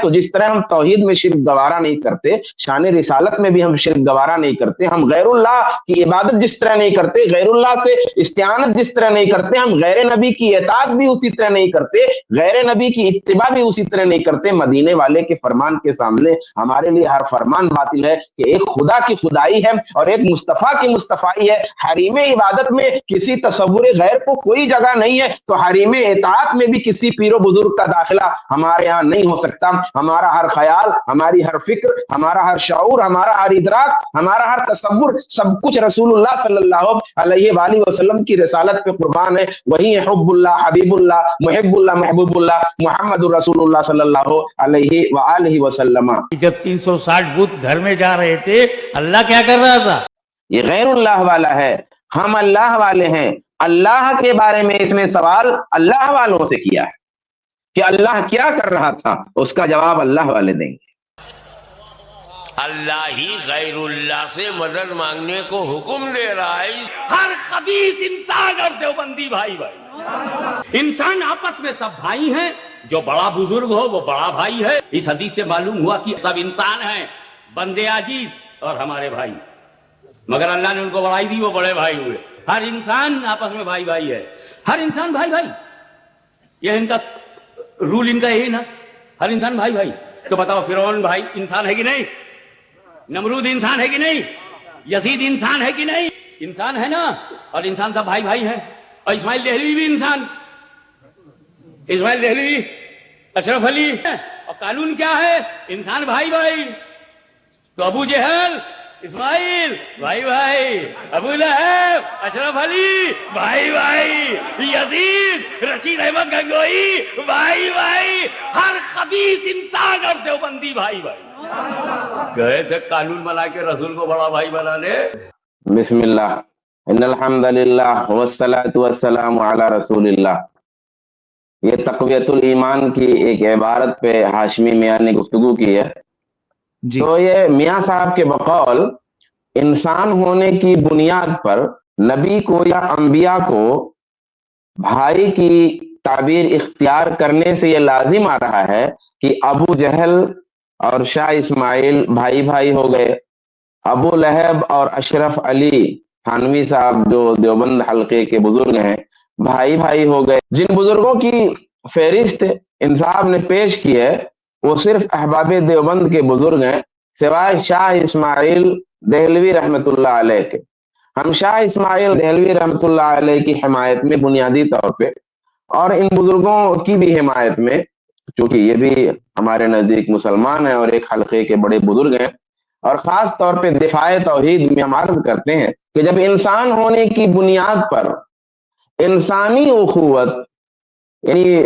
تو جس طرح ہم توحید میں شرک گوارا نہیں کرتے، شان رسالت میں بھی ہم شرک گوارا نہیں کرتے، ہم غیر اللہ کی عبادت جس طرح نہیں کرتے، غیر اللہ سے استعانت جس طرح نہیں کرتے، ہم غیر نبی کی اطاعت بھی اسی طرح نہیں کرتے، غیر نبی کی اتباع بھی اسی طرح نہیں کرتے۔ مدینے والے کے فرمان کے سامنے ہمارے لیے ہر فرمان باطل ہے کہ ایک خدا کی خدائی ہے اور ایک مصطفیٰ کی مصطفائی ہے۔ حریم عبادت میں کسی تصور غیر کو کوئی جگہ نہیں ہے، تو حریم اطاعت میں بھی کسی پیر و بزرگ کا داخلہ ہمارے ہاں نہیں ہو سکتا۔ ہمارا ہر خیال، ہماری ہر فکر، ہمارا ہر شعور، ہمارا ہر ادراک، ہمارا ہر تصور، سب کچھ رسول اللہ صلی اللہ علیہ وآلہ وسلم کی رسالت پہ قربان ہے۔ وہی حب اللہ، حبیب اللہ، محب اللہ، محبوب اللہ، محمد رسول اللہ صلی اللہ علیہ وآلہ وسلم۔ جب 360 بت گھر میں جا رہے تھے، اللہ کیا کر رہا تھا؟ یہ غیر اللہ والا ہے، ہم اللہ والے ہیں۔ اللہ کے بارے میں اس نے سوال اللہ والوں سے کیا ہے کہ اللہ کیا کر رہا تھا، اس کا جواب اللہ والے دیں گے۔ اللہ ہی غیر اللہ سے مدد مانگنے کو حکم دے رہا ہے۔ ہر خبیث انسان اور دیوبندی بھائی بھائی، انسان آپس میں سب بھائی ہیں، جو بڑا بزرگ ہو وہ بڑا بھائی ہے۔ اس حدیث سے معلوم ہوا کہ سب انسان ہیں، بندے عاجز اور ہمارے بھائی، مگر اللہ نے ان کو بڑائی دی، وہ بڑے بھائی ہوئے۔ ہر انسان آپس میں بھائی بھائی ہے، ہر انسان بھائی بھائی، یہ ان کا رول، ان کا یہی نا، ہر انسان بھائی بھائی۔ تو بتاؤ فرعون بھائی انسان ہے کہ نہیں؟ نمرود انسان ہے کہ نہیں؟ یزید انسان ہے کہ نہیں؟ انسان ہے نا، اور انسان سب بھائی بھائی ہیں۔ اور اسماعیل دہلوی بھی انسان، اسماعیل دہلوی، اشرف علی، اور قانون کیا ہے؟ انسان بھائی بھائی۔ تو ابو جہل، اسماعیل بھائی بھائی، ابو لہب، اشرف علی بھائی بھائی، یزید، رشید احمد گنگوئی بھائی بھائی، ہر خبیث انسان اور دیوبندی بھائی بھائی۔ گئے تھے قانون بنا کے رسول کو بڑا بھائی بنانے۔ بسم اللہ، ان الحمد للہ والصلاة والسلام علی رسول اللہ۔ یہ تقویت الایمان کی ایک عبارت پہ ہاشمی میاں نے گفتگو کی ہے۔ تو یہ میاں صاحب کے بقول انسان ہونے کی بنیاد پر نبی کو یا انبیاء کو بھائی کی تعبیر اختیار کرنے سے یہ لازم آ رہا ہے کہ ابو جہل اور شاہ اسماعیل بھائی بھائی ہو گئے، ابو لہب اور اشرف علی تھانوی صاحب جو دیوبند حلقے کے بزرگ ہیں بھائی بھائی ہو گئے۔ جن بزرگوں کی فہرست ان صاحب نے پیش کی ہے وہ صرف احباب دیوبند کے بزرگ ہیں، سوائے شاہ اسماعیل دہلوی رحمت اللہ علیہ کے۔ ہم شاہ اسماعیل دہلوی رحمت اللہ علیہ کی حمایت میں بنیادی طور پہ اور ان بزرگوں کی بھی حمایت میں، چونکہ یہ بھی ہمارے نزدیک مسلمان ہیں اور ایک حلقے کے بڑے بزرگ ہیں، اور خاص طور پہ دفاع توحید میں ہم عرض کرتے ہیں کہ جب انسان ہونے کی بنیاد پر انسانی اخوت، یعنی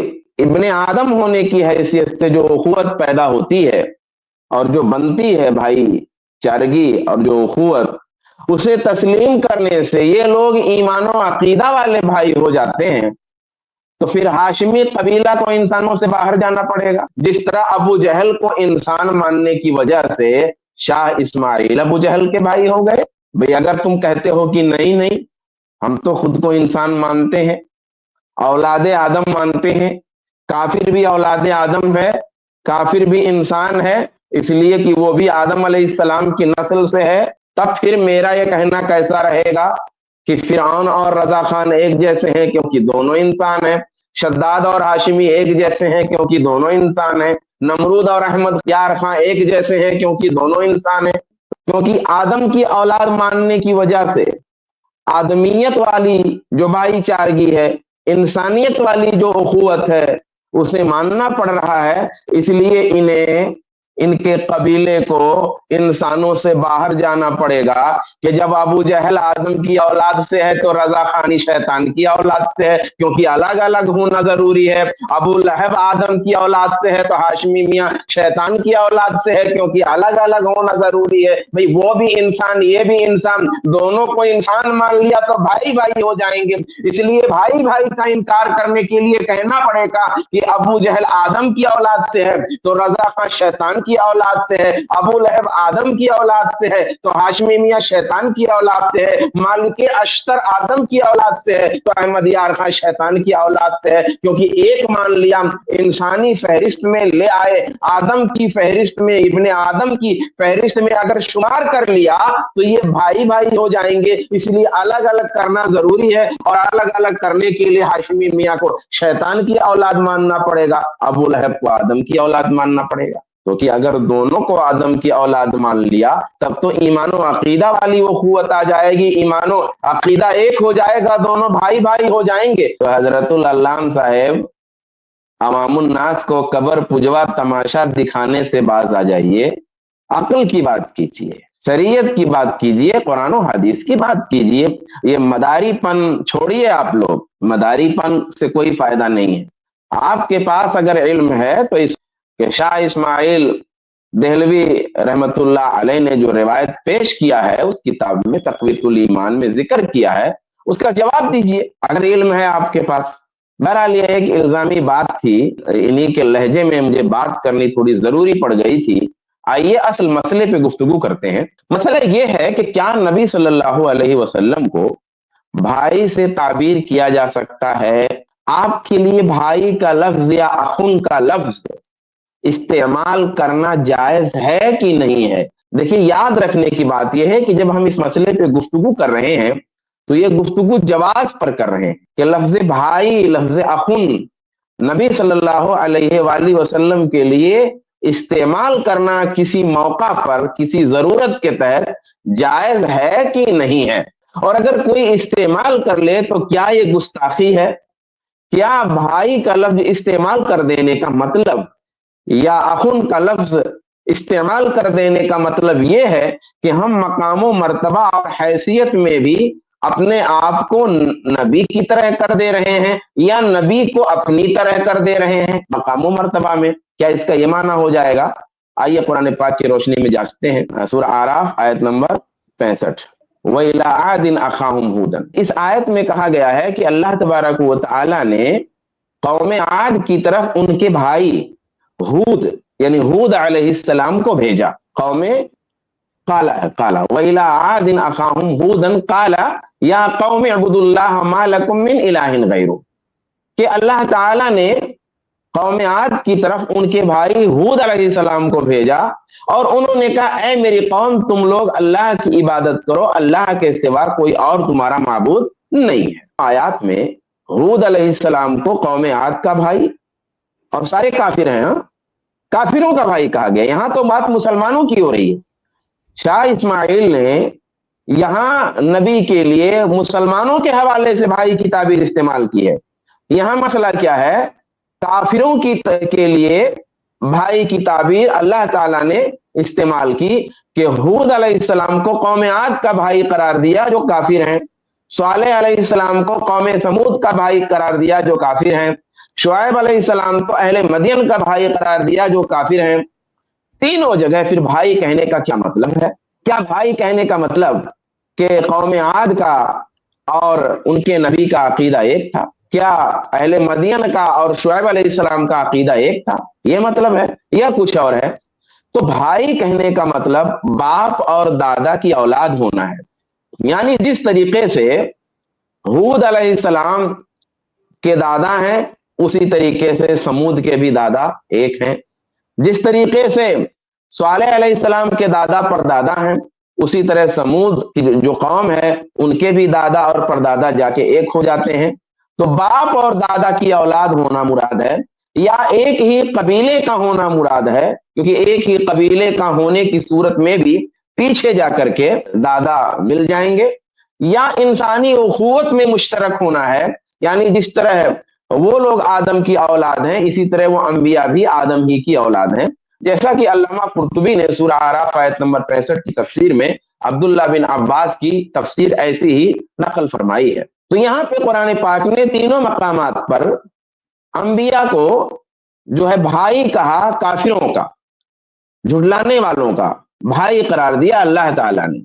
ابن آدم ہونے کی حیثیت سے جو اخوت پیدا ہوتی ہے اور جو بنتی ہے بھائی چارگی اور جو اخوت، اسے تسلیم کرنے سے یہ لوگ ایمان و عقیدہ والے بھائی ہو جاتے ہیں، تو پھر ہاشمی قبیلہ کو انسانوں سے باہر جانا پڑے گا۔ جس طرح ابو جہل کو انسان ماننے کی وجہ سے شاہ اسماعیل ابو جہل کے بھائی ہو گئے۔ بھئی اگر تم کہتے ہو کہ نہیں ہم تو خود کو انسان مانتے ہیں، اولاد آدم مانتے ہیں، کافر بھی اولاد آدم ہے، کافر بھی انسان ہے، اس لیے کہ وہ بھی آدم علیہ السلام کی نسل سے ہے، تب پھر میرا یہ کہنا کیسا رہے گا کہ فرعون اور رضا خان ایک جیسے ہیں کیونکہ دونوں انسان ہیں، شداد اور ہاشمی ایک جیسے ہیں کیونکہ دونوں انسان ہیں، نمرود اور احمد یار خان ایک جیسے ہیں کیونکہ دونوں انسان ہیں۔ کیونکہ آدم کی اولاد ماننے کی وجہ سے آدمیت والی جو بھائی چارگی ہے، انسانیت والی جو اخوت ہے، اسے ماننا پڑ رہا ہے، اس لیے انہیں ان کے قبیلے کو انسانوں سے باہر جانا پڑے گا کہ جب ابو جہل آدم کی اولاد سے ہے تو رضا خانی شیطان کی اولاد سے ہے، کیونکہ الگ الگ ہونا ضروری ہے۔ ابو لہب آدم کی اولاد سے ہے تو ہاشمی میاں شیطان کی اولاد سے ہے، کیونکہ الگ الگ ہونا ضروری ہے۔ بھئی وہ بھی انسان یہ بھی انسان، دونوں کو انسان مان لیا تو بھائی بھائی ہو جائیں گے۔ اس لیے بھائی بھائی کا انکار کرنے کے لیے کہنا پڑے گا کہ ابو جہل آدم کی اولاد سے ہے تو رضا خان شیطان کی اولاد سے ہے، ابو لہب آدم کی اولاد سے ہے، تو ہاشمی میاں شیطان کی اولاد سے ہے، مالک اشتر آدم کی اولاد سے ہے، تو احمد یار خان شیطان کی اولاد سے ہے، کیونکہ ایک مان لیا انسانی فہرست میں لے آئے، آدم کی فہرست میں، ابن آدم کی فہرست میں اگر شمار کر لیا تو یہ بھائی بھائی ہو جائیں گے، اس لیے الگ الگ کرنا ضروری ہے، اور الگ الگ کرنے کے لیے ہاشمی میاں کو شیطان کی اولاد ماننا پڑے گا، ابو لہب کو آدم کی اولاد ماننا پڑے گا، کیونکہ اگر دونوں کو آدم کی اولاد مان لیا تب تو ایمان و عقیدہ والی وہ قوت آ جائے گی، ایمان و عقیدہ ایک ہو جائے گا، دونوں بھائی بھائی ہو جائیں گے۔ تو حضرت العلامہ صاحب عوام الناس کو قبر پجوا تماشا دکھانے سے باز آ جائیے، عقل کی بات کیجیے، شریعت کی بات کیجیے، قرآن و حدیث کی بات کیجیے، یہ مداری پن چھوڑیے، آپ لوگ مداری پن سے کوئی فائدہ نہیں ہے۔ آپ کے پاس اگر علم ہے تو اس کہ شاہ اسماعیل دہلوی رحمت اللہ علیہ نے جو روایت پیش کیا ہے اس کتاب میں تقویۃ الایمان میں ذکر کیا ہے، اس کا جواب دیجیے اگر علم ہے آپ کے پاس۔ بہرحال یہ ایک الزامی بات تھی، انہی کے لہجے میں مجھے بات کرنی تھوڑی ضروری پڑ گئی تھی۔ آئیے اصل مسئلے پہ گفتگو کرتے ہیں۔ مسئلہ یہ ہے کہ کیا نبی صلی اللہ علیہ وسلم کو بھائی سے تعبیر کیا جا سکتا ہے؟ آپ کے لیے بھائی کا لفظ یا اخن کا لفظ استعمال کرنا جائز ہے کہ نہیں ہے؟ دیکھیں، یاد رکھنے کی بات یہ ہے کہ جب ہم اس مسئلے پہ گفتگو کر رہے ہیں تو یہ گفتگو جواز پر کر رہے ہیں کہ لفظ بھائی، لفظ اخن نبی صلی اللہ علیہ وآلہ وسلم کے لیے استعمال کرنا کسی موقع پر کسی ضرورت کے تحت جائز ہے کہ نہیں ہے، اور اگر کوئی استعمال کر لے تو کیا یہ گستاخی ہے؟ کیا بھائی کا لفظ استعمال کر دینے کا مطلب یا اخن کا لفظ استعمال کر دینے کا مطلب یہ ہے کہ ہم مقام و مرتبہ اور حیثیت میں بھی اپنے آپ کو نبی کی طرح کر دے رہے ہیں یا نبی کو اپنی طرح کر دے رہے ہیں مقام و مرتبہ میں؟ کیا اس کا یہ معنی ہو جائے گا؟ آئیے قرآن پاک کی روشنی میں جانچتے ہیں۔ سورہ اعراف آیت نمبر 65، وَإِلَىٰ عَادٍ أَخَاهُمْ هُودًا، اس آیت میں کہا گیا ہے کہ اللہ تبارک و تعالی نے قوم عاد کی طرف ان کے بھائی ہود یعنی ہود علیہ السلام کو بھیجا۔ قوم قال وَإِلَىٰ عَادٍ أَخَاهُمْ هُودًا قَالَ يَا قَوْمِ اعْبُدُوا اللَّهَ مَا لَكُم مِّنْ إِلَٰهٍ غَيْرُهُ، کہ اللہ تعالیٰ نے قوم عاد کی طرف ان کے بھائی ہود علیہ السلام کو بھیجا اور انہوں نے کہا اے میری قوم، تم لوگ اللہ کی عبادت کرو، اللہ کے سوا کوئی اور تمہارا معبود نہیں ہے۔ آیات میں ہود علیہ السلام کو قوم عاد کا بھائی، اور سارے کافر ہیں، کافروں کا بھائی کہا گیا۔ یہاں تو بات مسلمانوں کی ہو رہی ہے۔ شاہ اسماعیل نے یہاں نبی کے لیے مسلمانوں کے حوالے سے بھائی کی تعبیر استعمال کی ہے۔ یہاں مسئلہ کیا ہے؟ کافروں کے لیے بھائی کی تعبیر اللہ تعالیٰ نے استعمال کی کہ ہود علیہ السلام کو قوم عاد کا بھائی قرار دیا جو کافر ہیں، صالح علیہ السلام کو قوم ثمود کا بھائی قرار دیا جو کافر ہیں، شعیب علیہ السلام کو اہل مدین کا بھائی قرار دیا جو کافر ہیں۔ تینوں جگہ پھر بھائی کہنے کا کیا مطلب ہے؟ کیا بھائی کہنے کا مطلب کہ قوم عاد کا اور ان کے نبی کا عقیدہ ایک تھا؟ کیا اہل مدین کا اور شعیب علیہ السلام کا عقیدہ ایک تھا؟ یہ مطلب ہے یا کچھ اور ہے؟ تو بھائی کہنے کا مطلب باپ اور دادا کی اولاد ہونا ہے، یعنی جس طریقے سے ہود علیہ السلام کے دادا ہیں اسی طریقے سے سمود کے بھی دادا ایک ہیں، جس طریقے سے صالح علیہ السلام کے دادا پردادا ہیں اسی طرح سمود کی جو قوم ہے ان کے بھی دادا اور پردادا جا کے ایک ہو جاتے ہیں۔ تو باپ اور دادا کی اولاد ہونا مراد ہے یا ایک ہی قبیلے کا ہونا مراد ہے؟ کیونکہ ایک ہی قبیلے کا ہونے کی صورت میں بھی پیچھے جا کر کے دادا مل جائیں گے، یا انسانی اخوت میں مشترک ہونا ہے، یعنی جس طرح وہ لوگ آدم کی اولاد ہیں اسی طرح وہ انبیاء بھی آدم ہی کی اولاد ہیں، جیسا کہ علامہ قرطبی نے سورہ اعراف آیت نمبر 65 کی تفسیر میں عبداللہ بن عباس کی تفسیر ایسی ہی نقل فرمائی ہے۔ تو یہاں پہ قرآن پاک نے تینوں مقامات پر انبیاء کو جو ہے بھائی کہا، کافروں کا، جھٹلانے والوں کا بھائی قرار دیا اللہ تعالیٰ نے۔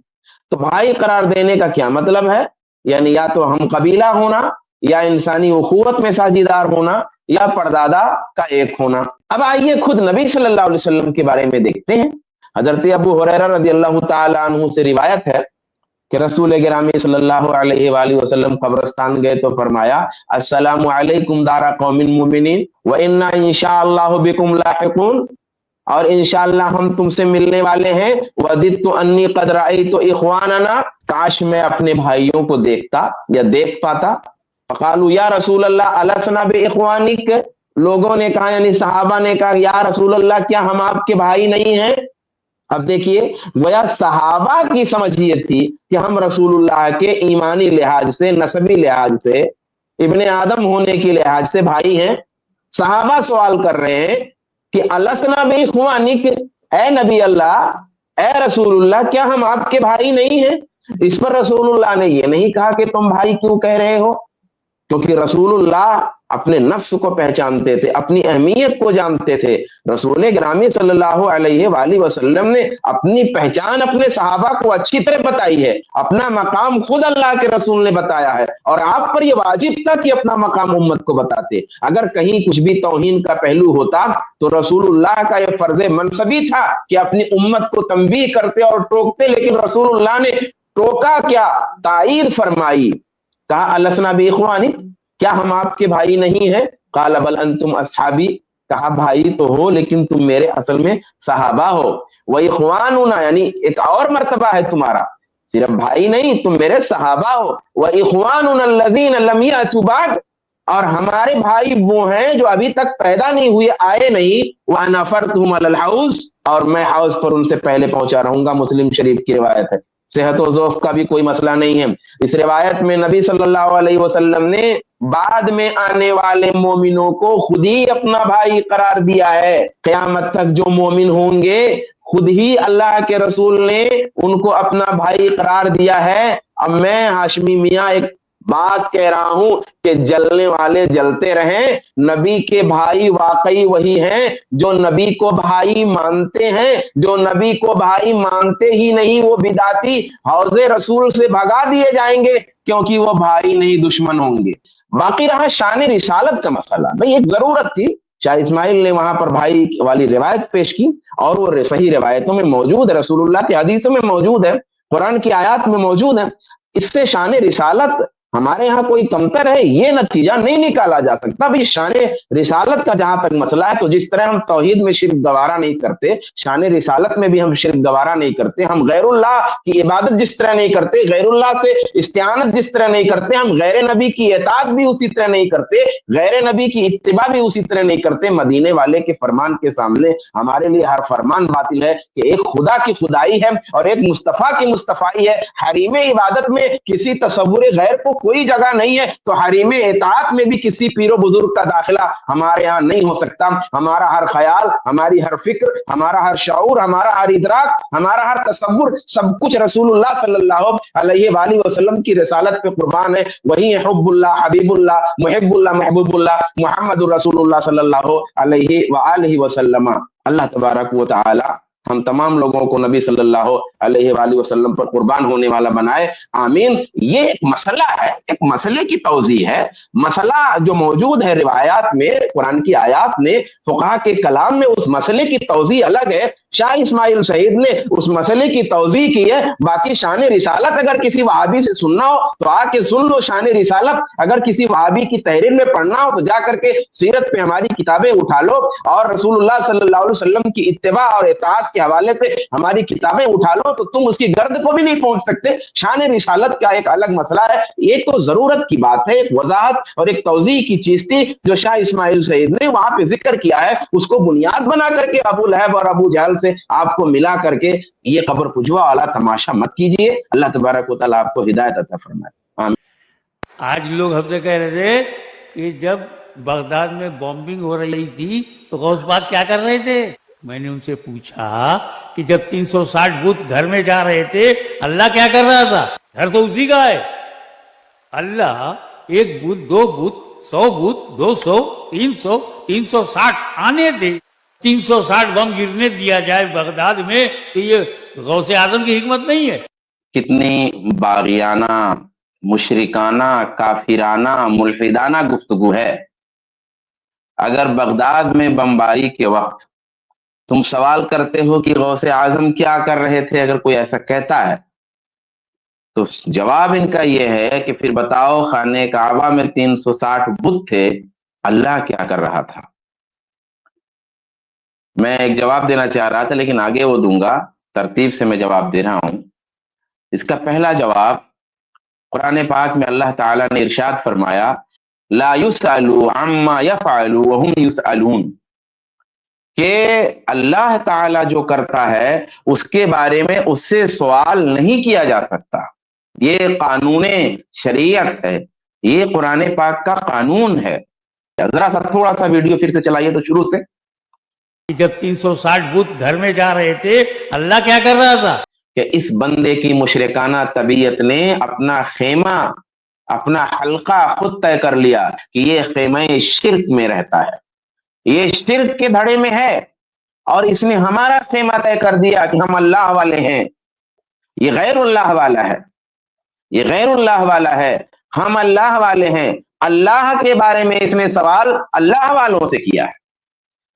تو بھائی قرار دینے کا کیا مطلب ہے؟ یعنی یا تو ہم قبیلہ ہونا یا انسانی اخوت میں ساجھیدار ہونا یا پردادا کا ایک ہونا۔ اب آئیے خود نبی صلی اللہ علیہ وسلم کے بارے میں دیکھتے ہیں۔ حضرت ابو ہریرہ رضی اللہ تعالی عنہ سے روایت ہے کہ رسول گرامی صلی اللہ علیہ وآلہ وسلم قبرستان گئے تو فرمایا السلام علیکم دار قوم مومنین وَإِنَّا إِنشَاءَ بِكُمْ لاحقون، اور انشاءاللہ ہم تم سے ملنے والے ہیں۔ وَدِدْتُ أَنِّي قَدْ رَأَيْتُ إِخْوَانَنَا، کاش میں اپنے بھائیوں کو دیکھتا یا دیکھ پاتا۔ فقالوا یا رسول اللہ أَلَسْنَا بِإِخْوَانِكَ، لوگوں نے کہا یعنی صحابہ نے کہا یا رسول اللہ کیا ہم آپ کے بھائی نہیں ہیں؟ اب دیکھیے گویا صحابہ کی سمجھ یہ تھی کہ ہم رسول اللہ کے ایمانی لحاظ سے، نسبی لحاظ سے، ابن آدم ہونے کے لحاظ سے بھائی ہیں۔ صحابہ سوال کر رہے ہیں کہ السنا باخوانک، اے نبی اللہ، اے رسول اللہ کیا ہم آپ کے بھائی نہیں ہیں؟ اس پر رسول اللہ نے یہ نہیں کہا کہ تم بھائی کیوں کہہ رہے ہو، کیونکہ رسول اللہ اپنے نفس کو پہچانتے تھے، اپنی اہمیت کو جانتے تھے۔ رسول گرامی صلی اللہ علیہ وآلہ وسلم نے اپنی پہچان اپنے صحابہ کو اچھی طرح بتائی ہے، اپنا مقام خود اللہ کے رسول نے بتایا ہے، اور آپ پر یہ واجب تھا کہ اپنا مقام امت کو بتاتے۔ اگر کہیں کچھ بھی توہین کا پہلو ہوتا تو رسول اللہ کا یہ فرض منصبی تھا کہ اپنی امت کو تنبیہ کرتے اور ٹوکتے، لیکن رسول اللہ نے ٹوکا کیا؟ تائید فرمائی، کہا السنا باخوانک، کیا ہم آپ کے بھائی نہیں ہیں؟ قال بل انتم اصحابی، کہا بھائی تو ہو لیکن تم میرے اصل میں صحابہ ہو۔ واخواننا، یعنی ایک اور مرتبہ ہے تمہارا، صرف بھائی نہیں تم میرے صحابہ ہو۔ واخواننا الذین لم یأتوا بعد، اور ہمارے بھائی وہ ہیں جو ابھی تک پیدا نہیں ہوئے، آئے نہیں۔ وانفرتهم علی الحوض، اور میں حوض پر ان سے پہلے پہنچا رہوں گا۔ مسلم شریف کی روایت ہے، صحت و ذوق کا بھی کوئی مسئلہ نہیں ہے۔ اس روایت میں نبی صلی اللہ علیہ وسلم نے بعد میں آنے والے مومنوں کو خود ہی اپنا بھائی قرار دیا ہے۔ قیامت تک جو مومن ہوں گے خود ہی اللہ کے رسول نے ان کو اپنا بھائی قرار دیا ہے۔ اب میں ہاشمی میاں ایک بات کہہ رہا ہوں کہ جلنے والے جلتے رہیں، نبی کے بھائی واقعی وہی ہیں جو نبی کو بھائی مانتے ہیں۔ جو نبی کو بھائی مانتے ہی نہیں وہ بدعتی حوض رسول سے بھگا دیے جائیں گے، کیونکہ وہ بھائی نہیں دشمن ہوں گے۔ باقی رہا شان رسالت کا مسئلہ، بھئی ایک ضرورت تھی، شاہ اسماعیل نے وہاں پر بھائی والی روایت پیش کی، اور وہ صحیح روایتوں میں موجود ہے، رسول اللہ کی حدیثوں میں موجود ہے، قرآن کی آیات میں موجود ہے۔ اس سے شان رسالت ہمارے ہاں کوئی کمتر ہے یہ نتیجہ نہیں نکالا جا سکتا۔ بھی شان رسالت کا جہاں تک مسئلہ ہے تو جس طرح ہم توحید میں شرک گوارا نہیں کرتے، شان رسالت میں بھی ہم شرک گوارا نہیں کرتے۔ ہم غیر اللہ کی عبادت جس طرح نہیں کرتے، غیر اللہ سے استعانت جس طرح نہیں کرتے، ہم غیر نبی کی اطاعت بھی اسی طرح نہیں کرتے، غیر نبی کی اتباع بھی اسی طرح نہیں کرتے۔ مدینے والے کے فرمان کے سامنے ہمارے لیے ہر فرمان باطل ہے کہ ایک خدا کی خدائی ہے اور ایک مصطفیٰ کی مصطفائی ہے۔ حریم عبادت میں کسی تصور غیر کو کوئی جگہ نہیں ہے، تو حریم اطاعت میں بھی کسی پیر و بزرگ کا داخلہ ہمارے ہاں نہیں ہو سکتا۔ ہمارا ہر خیال، ہماری ہر فکر، ہمارا ہر شعور، ہمارا ہر ادراک، ہمارا ہر تصور، سب کچھ رسول اللہ صلی اللہ علیہ وآلہ وسلم کی رسالت پہ قربان ہے۔ وہی ہے حب اللہ، حبیب اللہ، محب اللہ، محبوب اللہ، محمد رسول اللہ صلی اللہ علیہ وآلہ وسلم۔ اللہ تبارک و تعالی ہم تمام لوگوں کو نبی صلی اللہ علیہ وآلہ وسلم پر قربان ہونے والا بنائے، آمین۔ یہ ایک مسئلہ ہے، ایک مسئلے کی توضیح ہے۔ مسئلہ جو موجود ہے روایات میں، قرآن کی آیات میں، فقہا کے کلام میں، اس مسئلے کی توضیح الگ ہے۔ شاہ اسماعیل شہید نے اس مسئلے کی توضیح کی ہے۔ باقی شان رسالت اگر کسی وہابی سے سننا ہو تو آ کے سن لو شان رسالت، اگر کسی وہابی کی تحریر میں پڑھنا ہو تو جا کر کے سیرت پہ ہماری کتابیں اٹھا لو، اور رسول اللہ صلی اللہ علیہ وسلم کی اتباع اور اطاعت کے حوالے سے ہماری کتابیں اٹھا لو تو تم اس کی گرد کو بھی نہیں پہنچ سکتے۔ شان رسالت کا ایک الگ مسئلہ ہے، ایک تو ضرورت کی بات ہے، ایک وضاحت اور ایک توضیح کی چیز تھی جو شاہ اسماعیل سعید نے وہاں پہ ذکر کیا ہے، اس کو بنیاد بنا کر کے ابو لہب اور ابو جہل سے آپ کو ملا کر کے یہ قبر پجوا والا تماشا مت کیجئے۔ اللہ تبارک و تعالیٰ آپ کو ہدایت عطا فرمائے، آمین۔ آج لوگ ہم سے کہہ رہے تھے کہ جب بغداد میں بامبنگ ہو رہی تھی تو غوث پاک کیا کر رہے تھے؟ میں نے ان سے پوچھا کہ جب 360 بت گھر میں جا رہے تھے اللہ کیا کر رہا تھا؟ گھر تو اسی کا ہے۔ اللہ ایک بت، دو بت، 100 بت، 200، 300، 360 آنے دے، 360 بم گرنے دیا جائے بغداد میں، تو یہ غوث اعظم کی حکمت نہیں ہے؟ کتنی باغیانہ، مشرکانہ، کافرانہ، ملحدانہ گفتگو ہے۔ اگر بغداد میں بمباری کے وقت تم سوال کرتے ہو کہ غوث اعظم کیا کر رہے تھے، اگر کوئی ایسا کہتا ہے تو جواب ان کا یہ ہے کہ پھر بتاؤ خانہ کعبہ میں 360 بت تھے، اللہ کیا کر رہا تھا؟ میں ایک جواب دینا چاہ رہا تھا لیکن آگے وہ دوں گا، ترتیب سے میں جواب دے رہا ہوں۔ اس کا پہلا جواب قرآن پاک میں اللہ تعالیٰ نے ارشاد فرمایا لا يسأل عما يفعل وهم يسألون، کہ اللہ تعالیٰ جو کرتا ہے اس کے بارے میں اس سے سوال نہیں کیا جا سکتا۔ یہ قانون شریعت ہے، یہ قرآن پاک کا قانون ہے۔ ذرا سا تھوڑا سا ویڈیو پھر سے چلائیے تو شروع سے۔ جب 360 بت گھر میں جا رہے تھے اللہ کیا کر رہا تھا؟ کہ اس بندے کی مشرکانہ طبیعت نے اپنا خیمہ، اپنا حلقہ خود طے کر لیا کہ یہ خیمہ شرک میں رہتا ہے، یہ شرک کے دھڑے میں ہے، اور اس نے ہمارا خیمہ طے کر دیا کہ ہم اللہ والے ہیں، یہ غیر اللہ والا ہے، یہ غیر اللہ والا ہے، ہم اللہ والے ہیں۔ اللہ کے بارے میں اس نے سوال اللہ والوں سے کیا ہے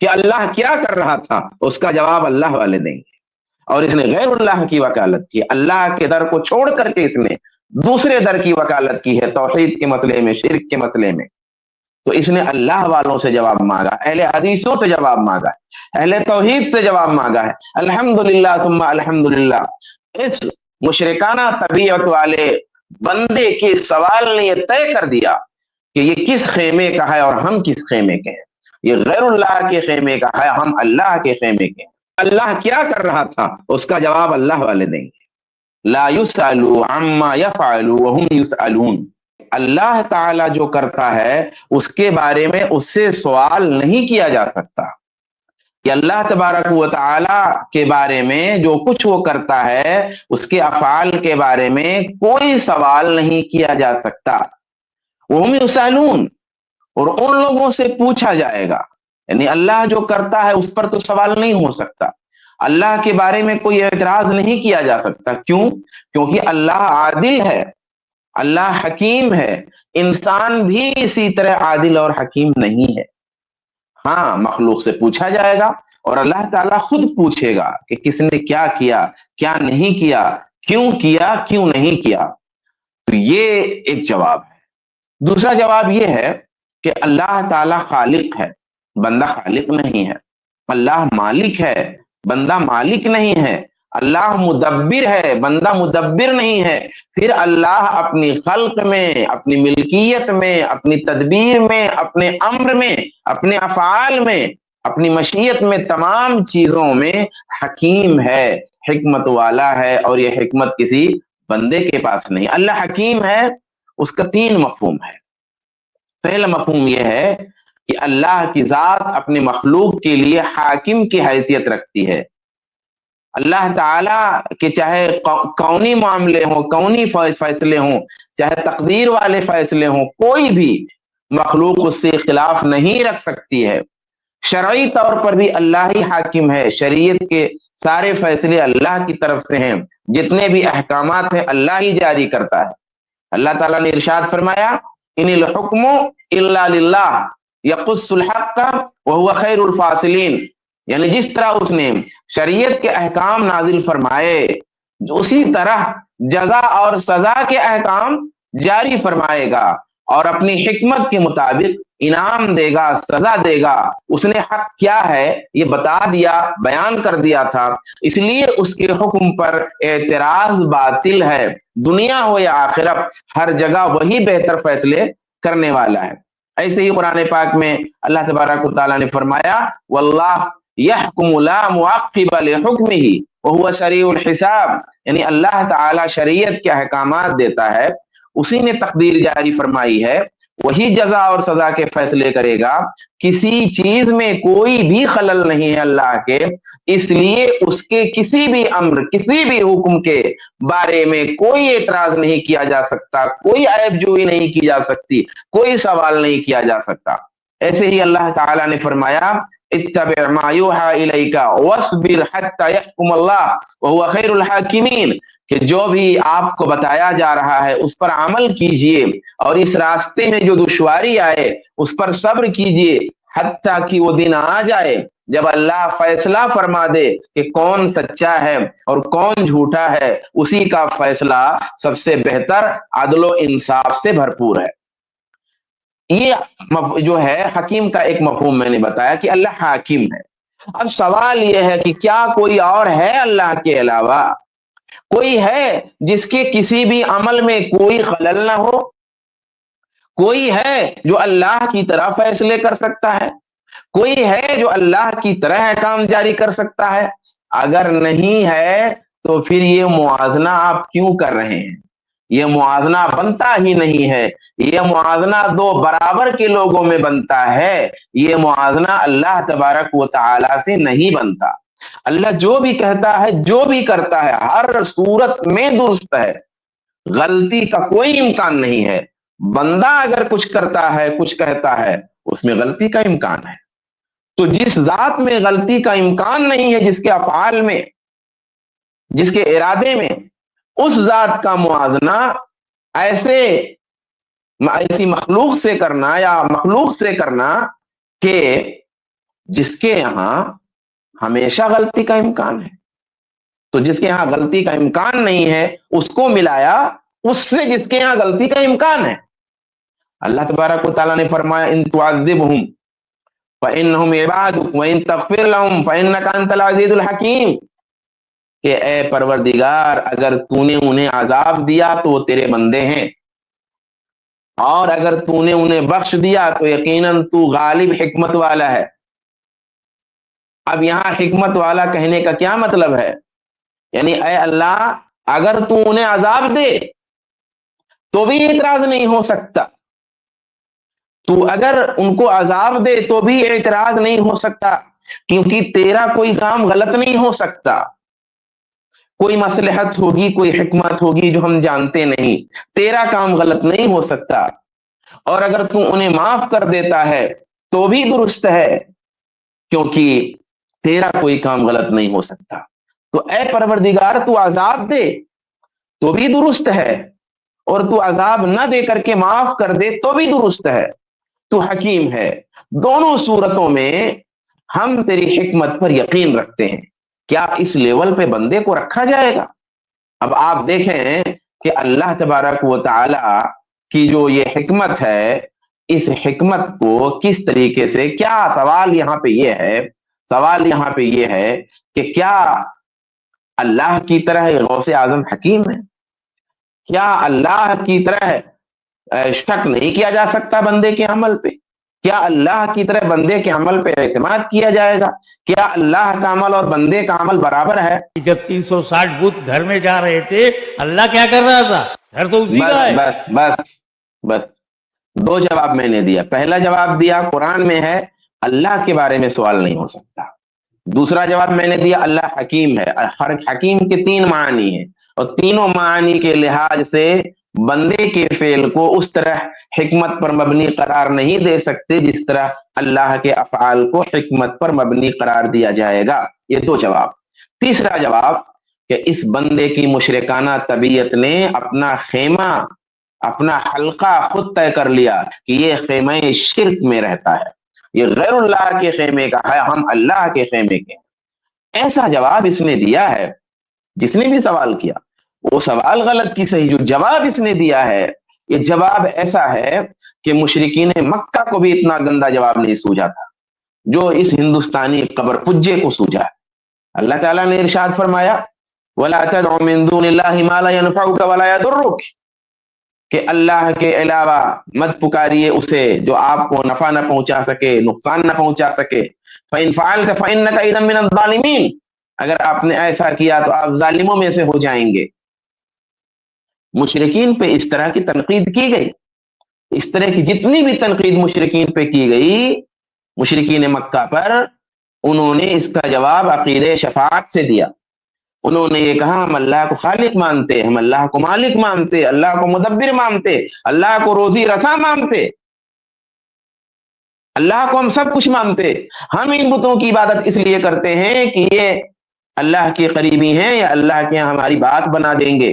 کہ اللہ کیا کر رہا تھا، اس کا جواب اللہ والے دیں گے، اور اس نے غیر اللہ کی وکالت کی، اللہ کے در کو چھوڑ کر کے اس نے دوسرے در کی وکالت کی ہے، توحید کے مسئلے میں، شرک کے مسئلے میں۔ تو اس نے اللہ والوں سے جواب مانگا، اہل حدیثوں سے جواب مانگا ہے، اہل توحید سے جواب مانگا ہے۔ الحمدللہ ثم الحمدللہ، اس مشرکانہ طبیعت والے بندے کے سوال نے یہ طے کر دیا کہ یہ کس خیمے کا ہے اور ہم کس خیمے کے ہیں۔ یہ غیر اللہ کے خیمے کا ہے، ہم اللہ کے خیمے کے ہیں۔ اللہ کیا کر رہا تھا، اس کا جواب اللہ والے دیں گے۔ لا يسأل عما يفعل وهم يسألون، اللہ تعالیٰ جو کرتا ہے اس کے بارے میں اس سے سوال نہیں کیا جا سکتا، کہ اللہ تبارک و تعالیٰ کے بارے میں جو کچھ وہ کرتا ہے اس کے افعال کے بارے میں کوئی سوال نہیں کیا جا سکتا۔ وهم يسألون، اور ان لوگوں سے پوچھا جائے گا، یعنی اللہ جو کرتا ہے اس پر تو سوال نہیں ہو سکتا، اللہ کے بارے میں کوئی اعتراض نہیں کیا جا سکتا۔ کیوں؟ کیونکہ اللہ عادل ہے، اللہ حکیم ہے، انسان بھی اسی طرح عادل اور حکیم نہیں ہے۔ ہاں، مخلوق سے پوچھا جائے گا اور اللہ تعالیٰ خود پوچھے گا کہ کس نے کیا کیا، کیا نہیں کیا، کیوں نہیں کیا۔ تو یہ ایک جواب ہے۔ دوسرا جواب یہ ہے کہ اللہ تعالیٰ خالق ہے، بندہ خالق نہیں ہے، اللہ مالک ہے، بندہ مالک نہیں ہے، اللہ مدبر ہے، بندہ مدبر نہیں ہے۔ پھر اللہ اپنی خلق میں، اپنی ملکیت میں، اپنی تدبیر میں، اپنے امر میں، اپنے افعال میں، اپنی مشیت میں، تمام چیزوں میں حکیم ہے، حکمت والا ہے، اور یہ حکمت کسی بندے کے پاس نہیں۔ اللہ حکیم ہے، اس کا 3 مفہوم ہے۔ پہلا مفہوم یہ ہے کہ اللہ کی ذات اپنے مخلوق کے لیے حاکم کی حیثیت رکھتی ہے۔ اللہ تعالیٰ کے چاہے کونی معاملے ہوں، کونی فیصلے ہوں، چاہے تقدیر والے فیصلے ہوں، کوئی بھی مخلوق اس سے خلاف نہیں رکھ سکتی ہے۔ شرعی طور پر بھی اللہ ہی حاکم ہے، شریعت کے سارے فیصلے اللہ کی طرف سے ہیں، جتنے بھی احکامات ہیں اللہ ہی جاری کرتا ہے۔ اللہ تعالیٰ نے ارشاد فرمایا ان الحکم الا للہ یقص الحق وهو خیر الفاصلین، یعنی جس طرح اس نے شریعت کے احکام نازل فرمائے اسی طرح جزا اور سزا کے احکام جاری فرمائے گا، اور اپنی حکمت کے مطابق انعام دے گا، سزا دے گا۔ اس نے حق کیا ہے یہ بتا دیا، بیان کر دیا تھا، اس لیے اس کے حکم پر اعتراض باطل ہے۔ دنیا ہو یا آخرت، ہر جگہ وہی بہتر فیصلے کرنے والا ہے۔ ایسے ہی قرآن پاک میں اللہ تبارک و تعالیٰ نے فرمایا واللہ یحکم لا معقب لحکمہ وہو سریع الحساب، یعنی اللہ تعالیٰ شریعت کے احکامات دیتا ہے، اسی نے تقدیر جاری فرمائی ہے، وہی جزا اور سزا کے فیصلے کرے گا۔ کسی چیز میں کوئی بھی خلل نہیں ہے اللہ کے، اس لیے اس کے کسی بھی امر، کسی بھی حکم کے بارے میں کوئی اعتراض نہیں کیا جا سکتا، کوئی عیب جوئی نہیں کی جا سکتی، کوئی سوال نہیں کیا جا سکتا۔ ایسے ہی اللہ تعالیٰ نے فرمایا اتبع ما یوحی الیک واصبر حتی یحکم اللہ وہو خیر الحاکمین، کہ جو بھی آپ کو بتایا جا رہا ہے اس پر عمل کیجئے، اور اس راستے میں جو دشواری آئے اس پر صبر کیجئے، حتیٰ کہ وہ دن آ جائے جب اللہ فیصلہ فرما دے کہ کون سچا ہے اور کون جھوٹا ہے، اسی کا فیصلہ سب سے بہتر عدل و انصاف سے بھرپور ہے۔ یہ جو ہے حکیم کا ایک مفہوم میں نے بتایا کہ اللہ حاکم ہے۔ اب سوال یہ ہے کہ کیا کوئی اور ہے اللہ کے علاوہ؟ کوئی ہے جس کے کسی بھی عمل میں کوئی خلل نہ ہو؟ کوئی ہے جو اللہ کی طرح فیصلے کر سکتا ہے؟ کوئی ہے جو اللہ کی طرح کام جاری کر سکتا ہے؟ اگر نہیں ہے تو پھر یہ موازنہ آپ کیوں کر رہے ہیں؟ یہ موازنہ بنتا ہی نہیں ہے۔ یہ موازنہ دو برابر کے لوگوں میں بنتا ہے، یہ موازنہ اللہ تبارک و تعالی سے نہیں بنتا۔ اللہ جو بھی کہتا ہے، جو بھی کرتا ہے، ہر صورت میں درست ہے، غلطی کا کوئی امکان نہیں ہے۔ بندہ اگر کچھ کرتا ہے، کچھ کہتا ہے، اس میں غلطی کا امکان ہے۔ تو جس ذات میں غلطی کا امکان نہیں ہے، جس کے افعال میں، جس کے ارادے میں، اس ذات کا موازنہ ایسی مخلوق سے کرنا یا مخلوق سے کرنا کہ جس کے یہاں ہمیشہ غلطی کا امکان ہے، تو جس کے یہاں غلطی کا امکان نہیں ہے اس کو ملایا اس سے جس کے یہاں غلطی کا امکان ہے۔ اللہ تبارک و تعالیٰ نے فرمایا ان تعذبہم فإنہم عبادک وإن تغفر لهم فإنک انت العزیز الحکیم، کہ اے پروردگار اگر تو نے انہیں عذاب دیا تو وہ تیرے بندے ہیں، اور اگر تو نے انہیں بخش دیا تو یقیناً تو غالب حکمت والا ہے۔ اب یہاں حکمت والا کہنے کا کیا مطلب ہے؟ یعنی اے اللہ اگر تو انہیں عذاب دے تو بھی اعتراض نہیں ہو سکتا، تو اگر ان کو عذاب دے تو بھی اعتراض نہیں ہو سکتا، کیونکہ تیرا کوئی کام غلط نہیں ہو سکتا۔ کوئی مصلحت ہوگی، کوئی حکمت ہوگی جو ہم جانتے نہیں، تیرا کام غلط نہیں ہو سکتا۔ اور اگر تو انہیں معاف کر دیتا ہے تو بھی درست ہے، کیونکہ تیرا کوئی کام غلط نہیں ہو سکتا۔ تو اے پروردگار تو عذاب دے تو بھی درست ہے، اور تو عذاب نہ دے کر کے معاف کر دے تو بھی درست ہے، تو حکیم ہے۔ دونوں صورتوں میں ہم تیری حکمت پر یقین رکھتے ہیں۔ کیا اس لیول پہ بندے کو رکھا جائے گا؟ اب آپ دیکھیں کہ اللہ تبارک و تعالی کی جو یہ حکمت ہے، اس حکمت کو کس طریقے سے، کیا سوال یہاں پہ یہ ہے کہ کیا اللہ کی طرح غوث اعظم حکیم ہے؟ کیا اللہ کی طرح شک نہیں کیا جا سکتا بندے کے عمل پہ؟ کیا اللہ کی طرح بندے کے عمل پہ اعتماد کیا جائے گا؟ کیا اللہ کا عمل اور بندے کا عمل برابر ہے؟ جب 360 بت گھر میں جا رہے تھے اللہ کیا کر رہا تھا؟ گھر تو اسی کا ہے۔ بس دو جواب میں نے دیا۔ پہلا جواب دیا قرآن میں ہے اللہ کے بارے میں سوال نہیں ہو سکتا۔ دوسرا جواب میں نے دیا اللہ حکیم ہے۔ ہر حکیم کے 3 معنی ہیں، اور تینوں معنی کے لحاظ سے بندے کے فعل کو اس طرح حکمت پر مبنی قرار نہیں دے سکتے جس طرح اللہ کے افعال کو حکمت پر مبنی قرار دیا جائے گا۔ یہ 2 جواب۔ تیسرا جواب کہ اس بندے کی مشرکانہ طبیعت نے اپنا خیمہ، اپنا حلقہ خود طے کر لیا کہ یہ خیمہ شرک میں رہتا ہے، یہ غیر اللہ کے خیمے کا ہے، ہم اللہ کے خیمے کے۔ ایسا جواب اس نے دیا ہے، جس نے بھی سوال کیا وہ سوال غلط کی صحیح، جو جواب اس نے دیا ہے یہ جواب ایسا ہے کہ مشرکین مکہ کو بھی اتنا گندا جواب نہیں سوجا تھا جو اس ہندوستانی قبر پجے کو سوجا ہے۔ اللہ تعالیٰ نے ارشاد فرمایا وَلَا تَدْعُ مِن دُونِ اللَّهِ مَا لَا يَنْفَعُكَ وَلَا يَضُرُّكَ، کہ اللہ کے علاوہ مت پکاریے اسے جو آپ کو نفع نہ پہنچا سکے، نقصان نہ پہنچا سکے۔ فَإِن فَعَلْتَ فَإِنَّكَ إِذًا مِنَ الظَّالِمِينَ، اگر آپ نے ایسا کیا تو آپ ظالموں میں سے ہو جائیں گے۔ مشرکین پہ اس طرح کی تنقید کی گئی، اس طرح کی جتنی بھی تنقید مشرکین پہ کی گئی، مشرکین مکہ پر، انہوں نے اس کا جواب عقیدہ شفاعت سے دیا۔ انہوں نے یہ کہا ہم اللہ کو خالق مانتے، ہم اللہ کو مالک مانتے، اللہ کو مدبر مانتے، اللہ کو روزی رساں مانتے، اللہ کو ہم سب کچھ مانتے، ہم ان بتوں کی عبادت اس لیے کرتے ہیں کہ یہ اللہ کے قریبی ہیں یا اللہ کے ہماری بات بنا دیں گے۔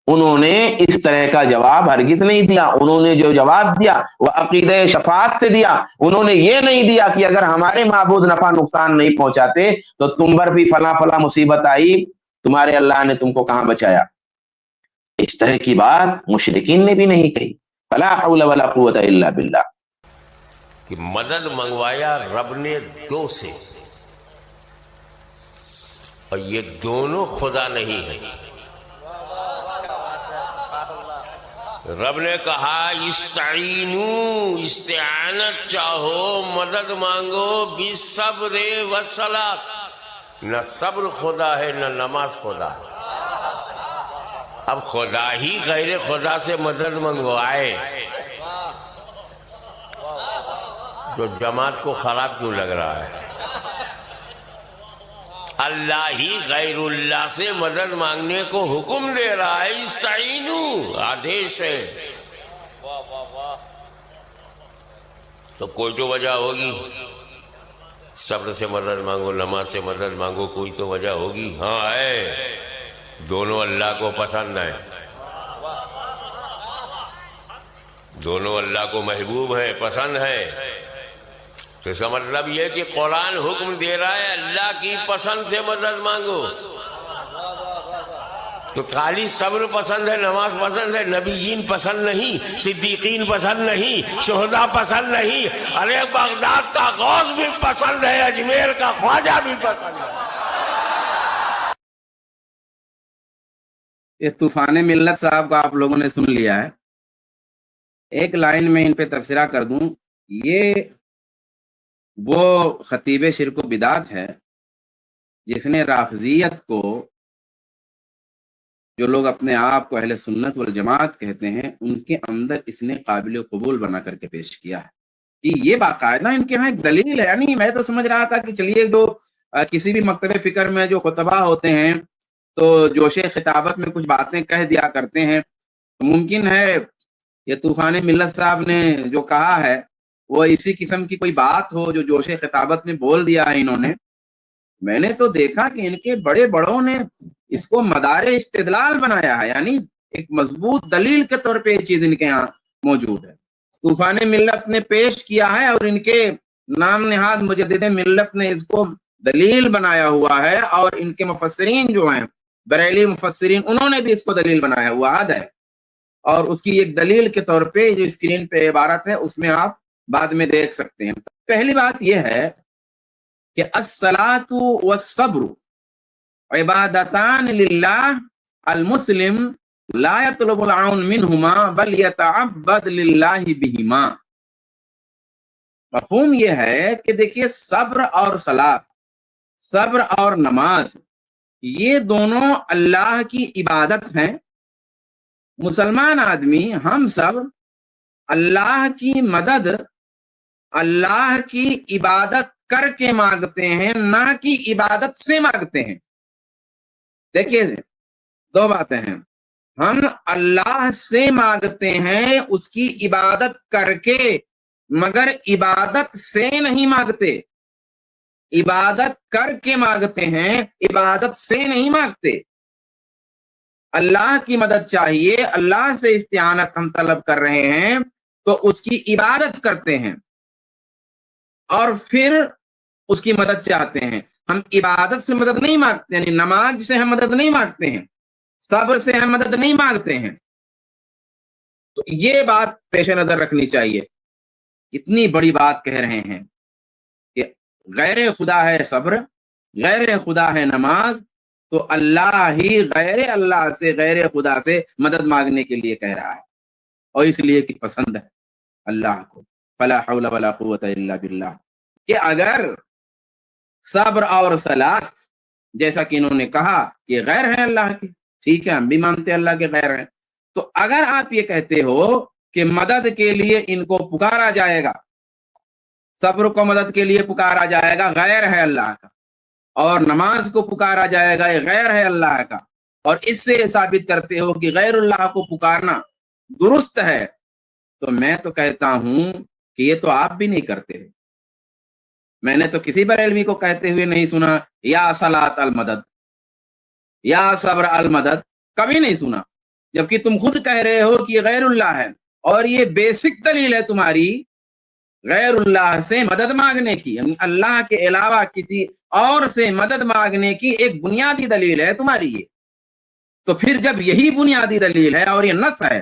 انہوں نے اس طرح کا جواب ہرگز نہیں دیا. انہوں نے جو جواب دیا وہ عقیدہ شفاعت سے دیا. انہوں نے یہ نہیں دیا کہ اگر ہمارے معبود نفع نقصان نہیں پہنچاتے تو تم پر بھی فلاں فلاں مصیبت آئی, تمہارے اللہ نے تم کو کہاں بچایا. اس طرح کی بات مشرکین نے بھی نہیں کہی. فلا حول ولا قوت الا باللہ. کہ مدد منگوایا رب نے دو سے, اور یہ دونوں خدا نہیں ہیں. رب نے کہا استعینوا, استعانت چاہو, مدد مانگو, بالصبر والصلاۃ. نہ صبر خدا ہے نہ نماز خدا ہے. اب خدا ہی غیر خدا سے مدد منگوائے تو جماعت کو خراب کیوں لگ رہا ہے؟ اللہ ہی غیر اللہ سے مدد مانگنے کو حکم دے رہا ہے. استعینوا آدیش ہے, تو کوئی تو وجہ ہوگی. صبر سے مدد مانگو, نماز سے مدد مانگو, کوئی تو وجہ ہوگی. ہاں ہے, دونوں اللہ کو پسند ہیں, دونوں اللہ کو محبوب ہیں, پسند ہیں. تو اس کا مطلب یہ کہ قرآن حکم دے رہا ہے اللہ کی پسند سے مدد مانگو. تو خالی صبر پسند ہے, نماز پسند ہے, نبیین پسند نہیں, صدیقین پسند نہیں, شہداء پسند نہیں. ارے بغداد کا غوث بھی پسند ہے, اجمیر کا خواجہ بھی پسند ہے. یہ طوفان ملت صاحب کا آپ لوگوں نے سن لیا ہے. ایک لائن میں ان پہ تبصرہ کر دوں. یہ وہ خطیب شرک و بدعت ہے جس نے رافضیت کو, جو لوگ اپنے آپ کو اہل سنت والجماعت کہتے ہیں, ان کے اندر اس نے قابل قبول بنا کر کے پیش کیا ہے. کہ یہ باقاعدہ ان کے ہاں ایک دلیل ہے. یعنی میں تو سمجھ رہا تھا کہ چلیے جو کسی بھی مکتب فکر میں جو خطبہ ہوتے ہیں تو جوش خطابت میں کچھ باتیں کہہ دیا کرتے ہیں, ممکن ہے یہ طوفان ملت صاحب نے جو کہا ہے وہ اسی قسم کی کوئی بات ہو جو جوش خطابت میں بول دیا ہے انہوں نے. میں نے تو دیکھا کہ ان کے بڑے بڑوں نے اس کو مدار استدلال بنایا ہے, یعنی ایک مضبوط دلیل کے طور پہ یہ چیز ان کے یہاں موجود ہے. طوفان ملت نے پیش کیا ہے اور ان کے نام نہاد مجدد ملت نے اس کو دلیل بنایا ہوا ہے, اور ان کے مفسرین جو ہیں بریلی مفسرین, انہوں نے بھی اس کو دلیل بنایا ہوا ہے. اور اس کی ایک دلیل کے طور پہ جو اسکرین پہ عبارت ہے اس میں آپ بعد میں دیکھ سکتے ہیں. پہلی بات یہ ہے کہ الصلاۃ والصبر عبادتان للہ, المسلم لا يطلب العون منہما بل يتعبد للہ بہما. مفہوم یہ ہے کہ دیکھیے صبر اور صلاۃ, صبر اور نماز, یہ دونوں اللہ کی عبادت ہیں. مسلمان آدمی ہم سب اللہ کی مدد اللہ کی عبادت کر کے مانگتے ہیں, نہ کہ عبادت سے مانگتے ہیں. دیکھیے دو باتیں ہیں. ہم اللہ سے مانگتے ہیں اس کی عبادت کر کے, مگر عبادت سے نہیں مانگتے. عبادت کر کے مانگتے ہیں, عبادت سے نہیں مانگتے. اللہ کی مدد چاہیے, اللہ سے استعانت ہم طلب کر رہے ہیں تو اس کی عبادت کرتے ہیں اور پھر اس کی مدد چاہتے ہیں. ہم عبادت سے مدد نہیں مانگتے, یعنی نماز سے ہم مدد نہیں مانگتے ہیں, صبر سے ہم مدد نہیں مانگتے ہیں. تو یہ بات پیش نظر رکھنی چاہیے. اتنی بڑی بات کہہ رہے ہیں کہ غیر خدا ہے صبر, غیر خدا ہے نماز, تو اللہ ہی غیر اللہ سے, غیر خدا سے مدد مانگنے کے لیے کہہ رہا ہے, اور اس لیے کہ پسند ہے اللہ کو. فلا حول ولا قوت الا باللہ. کہ اگر صبر اور صلاۃ جیسا کہ انہوں نے کہا کہ غیر ہے اللہ کے, ٹھیک ہے ہم بھی مانتے اللہ کے غیر ہے, تو اگر آپ یہ کہتے ہو کہ مدد کے لیے ان کو پکارا جائے گا, صبر کو مدد کے لیے پکارا جائے گا, غیر ہے اللہ کا, اور نماز کو پکارا جائے گا, یہ غیر ہے اللہ کا, اور اس سے ثابت کرتے ہو کہ غیر اللہ کو پکارنا درست ہے, تو میں تو کہتا ہوں کہ یہ تو آپ بھی نہیں کرتے. میں نے تو کسی بریلوی کو کہتے ہوئے نہیں سنا یا صلاۃ المدد, یا صبر المدد, کبھی نہیں سنا. جبکہ تم خود کہہ رہے ہو کہ غیر اللہ ہے، اور یہ بیسک دلیل ہے تمہاری غیر اللہ سے مدد مانگنے کی، یعنی اللہ کے علاوہ کسی اور سے مدد مانگنے کی ایک بنیادی دلیل ہے تمہاری یہ۔ تو پھر جب یہی بنیادی دلیل ہے اور یہ نص ہے،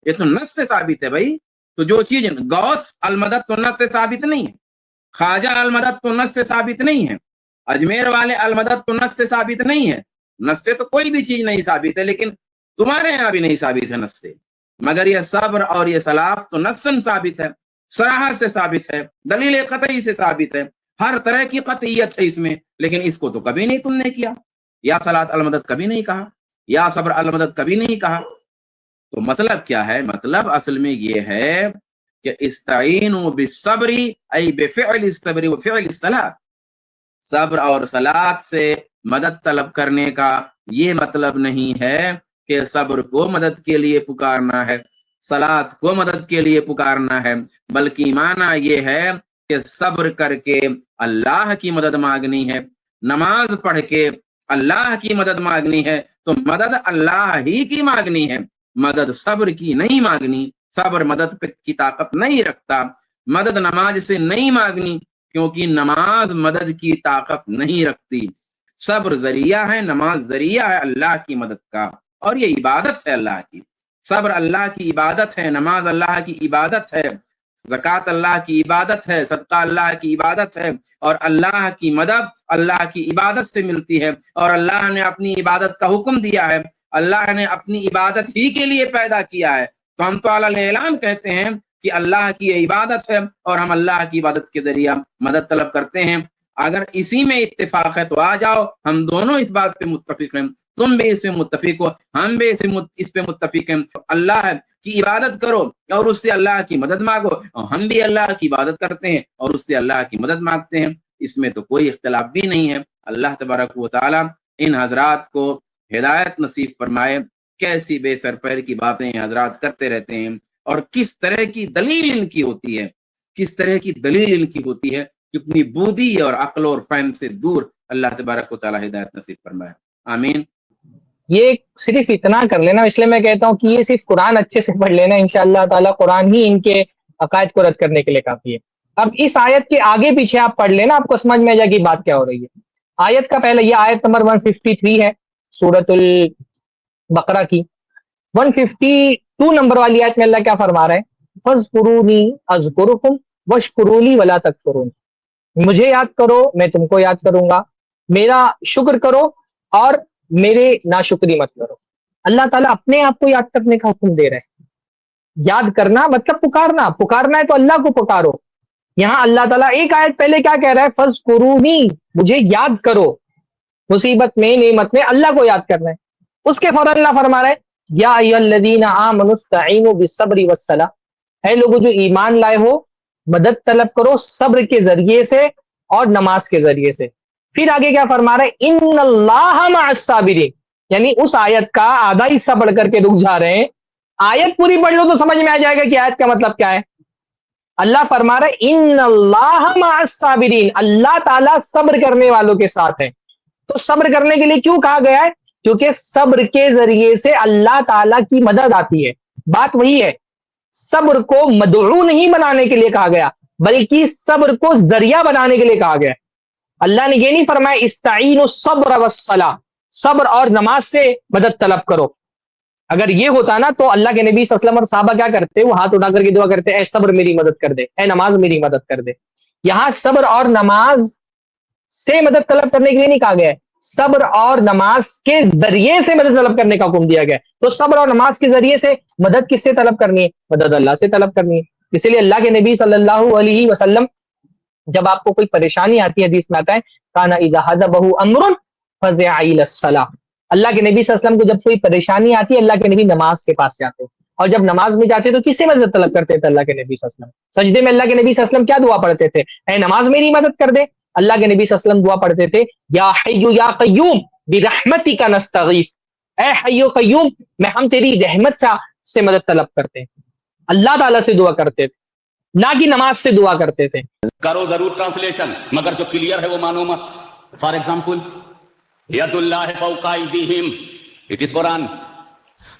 یہ تو نص سے ثابت ہے بھائی، تو جو چیز غوث المدد تو نص سے ثابت نہیں ہے، خواجہ المدد تو نص سے ثابت نہیں ہے، اجمیر والے المدد تو نص سے ثابت نہیں ہے، نص سے تو کوئی بھی چیز نہیں ثابت ہے، لیکن تمہارے یہاں بھی نہیں ثابت ہے نص سے، مگر یہ صبر اور یہ صلاح تو نصاً ثابت ہے، صراحت سے ثابت ہے، دلیل قطعی سے ثابت ہے، ہر طرح کی قطعیت ہے اس میں، لیکن اس کو تو کبھی نہیں تم نے کیا، یا صلاۃ المدد کبھی نہیں کہا، یا صبر المدد کبھی نہیں کہا۔ تو مطلب کیا ہے؟ مطلب اصل میں یہ ہے کہ استعینوا بالصبر ای بفعل الصبر وفعل الصلاۃ، صبر اور صلاۃ سے مدد طلب کرنے کا یہ مطلب نہیں ہے کہ صبر کو مدد کے لیے پکارنا ہے، صلاۃ کو مدد کے لیے پکارنا ہے، بلکہ معنی یہ ہے کہ صبر کر کے اللہ کی مدد مانگنی ہے، نماز پڑھ کے اللہ کی مدد مانگنی ہے، تو مدد اللہ ہی کی مانگنی ہے، مدد صبر کی نہیں مانگنی، صبر مدد کی طاقت نہیں رکھتا، مدد نماز سے نہیں مانگنی کیونکہ نماز مدد کی طاقت نہیں رکھتی، صبر ذریعہ ہے، نماز ذریعہ ہے اللہ کی مدد کا، اور یہ عبادت ہے اللہ کی، صبر اللہ کی عبادت ہے، نماز اللہ کی عبادت ہے، زکوٰۃ اللہ کی عبادت ہے، صدقہ اللہ کی عبادت ہے، اور اللہ کی مدد اللہ کی عبادت سے ملتی ہے، اور اللہ نے اپنی عبادت کا حکم دیا ہے، اللہ نے اپنی عبادت ہی کے لیے پیدا کیا ہے، تو ہم تو علی اعلان کہتے ہیں کہ اللہ کی عبادت ہے اور ہم اللہ کی عبادت کے ذریعہ مدد طلب کرتے ہیں۔ اگر اسی میں اتفاق ہے تو آ جاؤ، ہم دونوں اس بات پہ متفق ہیں، تم بھی اس پہ متفق ہو، ہم بھی اس پہ متفق ہیں، اللہ کی عبادت کرو اور اس سے اللہ کی مدد مانگو، اور ہم بھی اللہ کی عبادت کرتے ہیں اور اس سے اللہ کی مدد مانگتے ہیں، اس میں تو کوئی اختلاف بھی نہیں ہے۔ اللہ تبارک و تعالی ان حضرات کو ہدایت نصیب فرمائے۔ کیسی بے سر پیر کی باتیں حضرات کرتے رہتے ہیں، اور کس طرح کی دلیل ان کی ہوتی ہے، کس طرح کی دلیل ان کی ہوتی ہے، کتنی بودی اور عقل اور فہم سے دور۔ اللہ تبارک و تعالی ہدایت نصیب فرمائے، آمین۔ یہ صرف اتنا کر لینا، اس لیے میں کہتا ہوں کہ یہ صرف قرآن اچھے سے پڑھ لینا، انشاءاللہ تعالیٰ قرآن ہی ان کے عقائد کو رد کرنے کے لیے کافی ہے۔ اب اس آیت کے آگے پیچھے آپ پڑھ لینا، آپ کو سمجھ میں آ جائے گی بات کیا ہو رہی ہے۔ آیت کا پہلے یہ آیت نمبر 153 ہے سورۃ البقرہ کی۔ 152 نمبر والی آیت میں اللہ کیا فرما رہا ہے؟ فَاذْكُرُونِي أَذْكُرُكُمْ وَاشْكُرُوا لِي وَلَا تَكْفُرُونِ، مجھے یاد کرو میں تم کو یاد کروں گا، میرا شکر کرو اور میرے ناشکری مت کرو۔ اللہ تعالیٰ اپنے آپ کو یاد کرنے کا حکم دے رہے ہیں۔ یاد کرنا مطلب پکارنا، پکارنا ہے تو اللہ کو پکارو۔ یہاں اللہ تعالیٰ ایک آیت پہلے کیا کہہ رہا ہے؟ فَاذْكُرُونِي، مجھے یاد کرو، مصیبت میں نعمت میں اللہ کو یاد کرنا ہے۔ اس کے فوراً اللہ فرما رہا ہے یا ایھا الذین آمنوا استعینوا بالصبر والصلاۃ، اے لوگوں جو ایمان لائے ہو مدد طلب کرو صبر کے ذریعے سے اور نماز کے ذریعے سے۔ پھر آگے کیا فرما رہا ہے؟ ان اللہ مع الصابرین، یعنی اس آیت کا آدھا حصہ پڑھ کر کے رک جا رہے ہیں، آیت پوری پڑھ لو تو سمجھ میں آ جائے گا کہ آیت کا مطلب کیا ہے۔ اللہ فرما رہا ہے ان اللہ مع الصابرین، اللہ تعالیٰ صبر کرنے والوں کے ساتھ ہے۔ تو صبر کرنے کے لیے کیوں کہا گیا ہے؟ کیونکہ صبر کے ذریعے سے اللہ تعالیٰ کی مدد آتی ہے۔ بات وہی ہے، صبر کو مدعو نہیں بنانے کے لیے کہا گیا بلکہ صبر کو ذریعہ بنانے کے لیے کہا گیا۔ اللہ نے یہ نہیں فرمایا استعینوا الصبر والصلاۃ، صبر اور نماز سے مدد طلب کرو۔ اگر یہ ہوتا نا تو اللہ کے نبی صلی اللہ علیہ وسلم اور صحابہ کیا کرتے؟ وہ ہاتھ اٹھا کر کے دعا کرتے اے صبر میری مدد کر دے، اے نماز میری مدد کر دے۔ یہاں صبر اور نماز سے مدد طلب کرنے کے لیے نہیں کہا گیا ہے، صبر اور نماز کے ذریعے سے مدد طلب کرنے کا حکم دیا گیا۔ تو صبر اور نماز کے ذریعے سے مدد کس سے طلب کرنی ہے؟ مدد اللہ سے طلب کرنی ہے۔ اسی لیے اللہ کے نبی صلی اللہ علیہ وسلم جب آپ کو کوئی پریشانی آتی ہے، حدیث میں آتا ہے کانا اذا حضبہ امر فزع الی الصلاۃ، اللہ کے نبی صلی اللہ علیہ وسلم کو جب کوئی پریشانی آتی ہے اللہ کے نبی نماز کے پاس جاتے، اور جب نماز میں جاتے تو کس سے مدد طلب کرتے تھے؟ اللہ کے نبی صلی اللہ علیہ وسلم۔ سجدے میں اللہ کے نبی صلی اللہ علیہ وسلم کیا دعا پڑھتے تھے؟ اے نماز میری مدد کر دے۔ اللہ کے نبی صلی اللہ علیہ وسلم دعا پڑھتے تھے یا حی یا قیوم برحمتک نستغیث، اے حی و قیوم میں ہم تیری رحمت سے مدد طلب کرتے ہیں۔ اللہ تعالیٰ سے دعا کرتے تھے، نہ کہ نماز سے دعا کرتے تھے۔ کرو ضرور ٹرانسلیشن، مگر جو کلیئر ہے وہ مانو مت۔ فار ایگزامپل ید اللہ فوق ایدیہم، اٹ از قرآن۔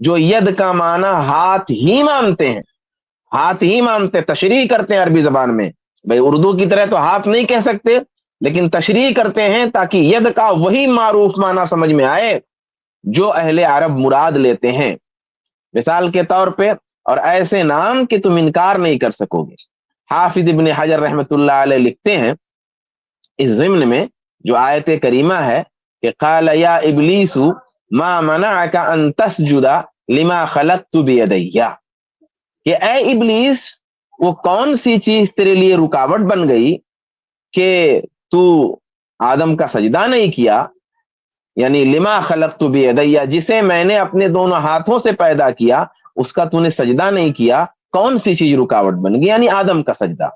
جو ید کا معنی ہاتھ ہی مانتے ہیں، ہاتھ ہی مانتے، تشریح کرتے ہیں عربی زبان میں. بھائی اردو کی طرح تو ہاتھ نہیں کہہ سکتے، لیکن تشریح کرتے ہیں تاکہ ید کا وہی معروف معنی سمجھ میں آئے جو اہل عرب مراد لیتے ہیں. مثال کے طور پہ، اور ایسے نام کہ تم انکار نہیں کر سکو گے. حافظ ابن حجر رحمۃ اللہ علیہ لکھتے ہیں اس ضمن میں جو آیت کریمہ ہے کہ قال یا ابلیس ما منعک ان تسجد لما خلقت بیدی، کہ اے ابلیس وہ کون سی چیز تیرے لیے رکاوٹ بن گئی کہ تو آدم کا سجدہ نہیں کیا. یعنی لما خلقت بیدی، جسے میں نے اپنے دونوں ہاتھوں سے پیدا کیا اس کا تو نے سجدہ نہیں کیا، کون سی چیز رکاوٹ بن گئی؟ یعنی آدم کا سجدہ.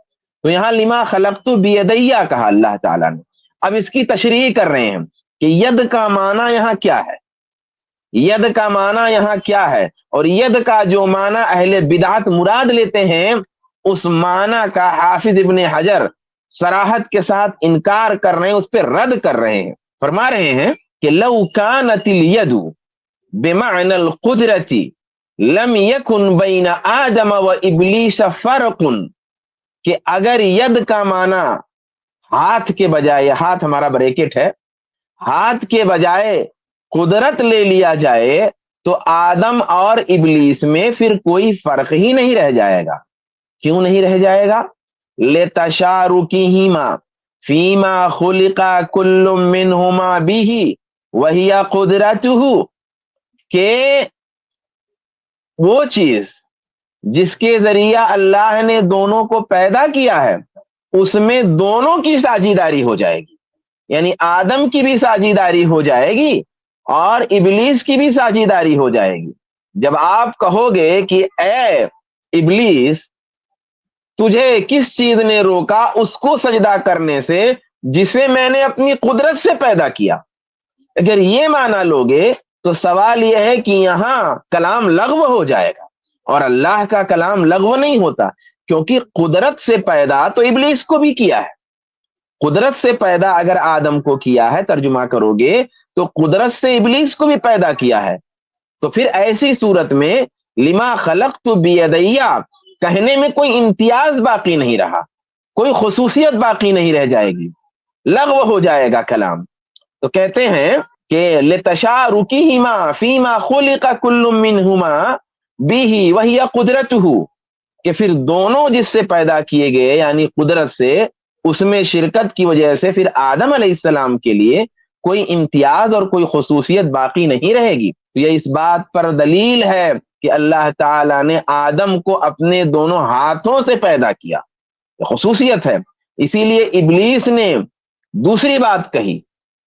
تو یہاں لما خلقت بیدی کہا اللہ تعالیٰ نے. اب اس کی تشریح کر رہے ہیں کہ ید کا معنی یہاں کیا ہے، ید کا معنی یہاں کیا ہے، اور ید کا جو معنی اہل بدعت مراد لیتے ہیں اس معنی کا حافظ ابن حجر صراحت کے ساتھ انکار کر رہے ہیں، اس پہ رد کر رہے ہیں. فرما رہے ہیں کہ لو كانت الید بمعنى القدرة لم يكن بين آدم و ابلیس فرق، کہ اگر ید کا معنی ہاتھ کے بجائے، ہاتھ ہمارا بریکٹ ہے، ہاتھ کے بجائے قدرت لے لیا جائے تو آدم اور ابلیس میں پھر کوئی فرق ہی نہیں رہ جائے گا. کیوں نہیں رہ جائے گا؟ لتشارکہما فیما خلق کل منہما بہ وہی قدرتہ، کہ وہ چیز جس کے ذریعہ اللہ نے دونوں کو پیدا کیا ہے اس میں دونوں کی ساجیداری ہو جائے گی. یعنی آدم کی بھی ساجیداری ہو جائے گی اور ابلیس کی بھی ساجیداری ہو جائے گی. جب آپ کہو گے کہ اے ابلیس تجھے کس چیز نے روکا اس کو سجدہ کرنے سے جسے میں نے اپنی قدرت سے پیدا کیا، اگر یہ معنی لوگے تو سوال یہ ہے کہ یہاں کلام لغو ہو جائے گا، اور اللہ کا کلام لغو نہیں ہوتا، کیونکہ قدرت سے پیدا تو ابلیس کو بھی کیا ہے. قدرت سے پیدا اگر آدم کو کیا ہے، ترجمہ کرو گے تو قدرت سے ابلیس کو بھی پیدا کیا ہے. تو پھر ایسی صورت میں لما خلقت بیدی کہنے میں کوئی امتیاز باقی نہیں رہا، کوئی خصوصیت باقی نہیں رہ جائے گی، لغو ہو جائے گا کلام. تو کہتے ہیں کہ لتشارکہما فیما خلق کل منہما بہ وہی قدرتہ، کہ پھر دونوں جس سے پیدا کیے گئے یعنی قدرت سے، اس میں شرکت کی وجہ سے پھر آدم علیہ السلام کے لیے کوئی امتیاز اور کوئی خصوصیت باقی نہیں رہے گی. تو یہ اس بات پر دلیل ہے کہ اللہ تعالیٰ نے آدم کو اپنے دونوں ہاتھوں سے پیدا کیا، خصوصیت ہے. اسی لیے ابلیس نے دوسری بات کہی،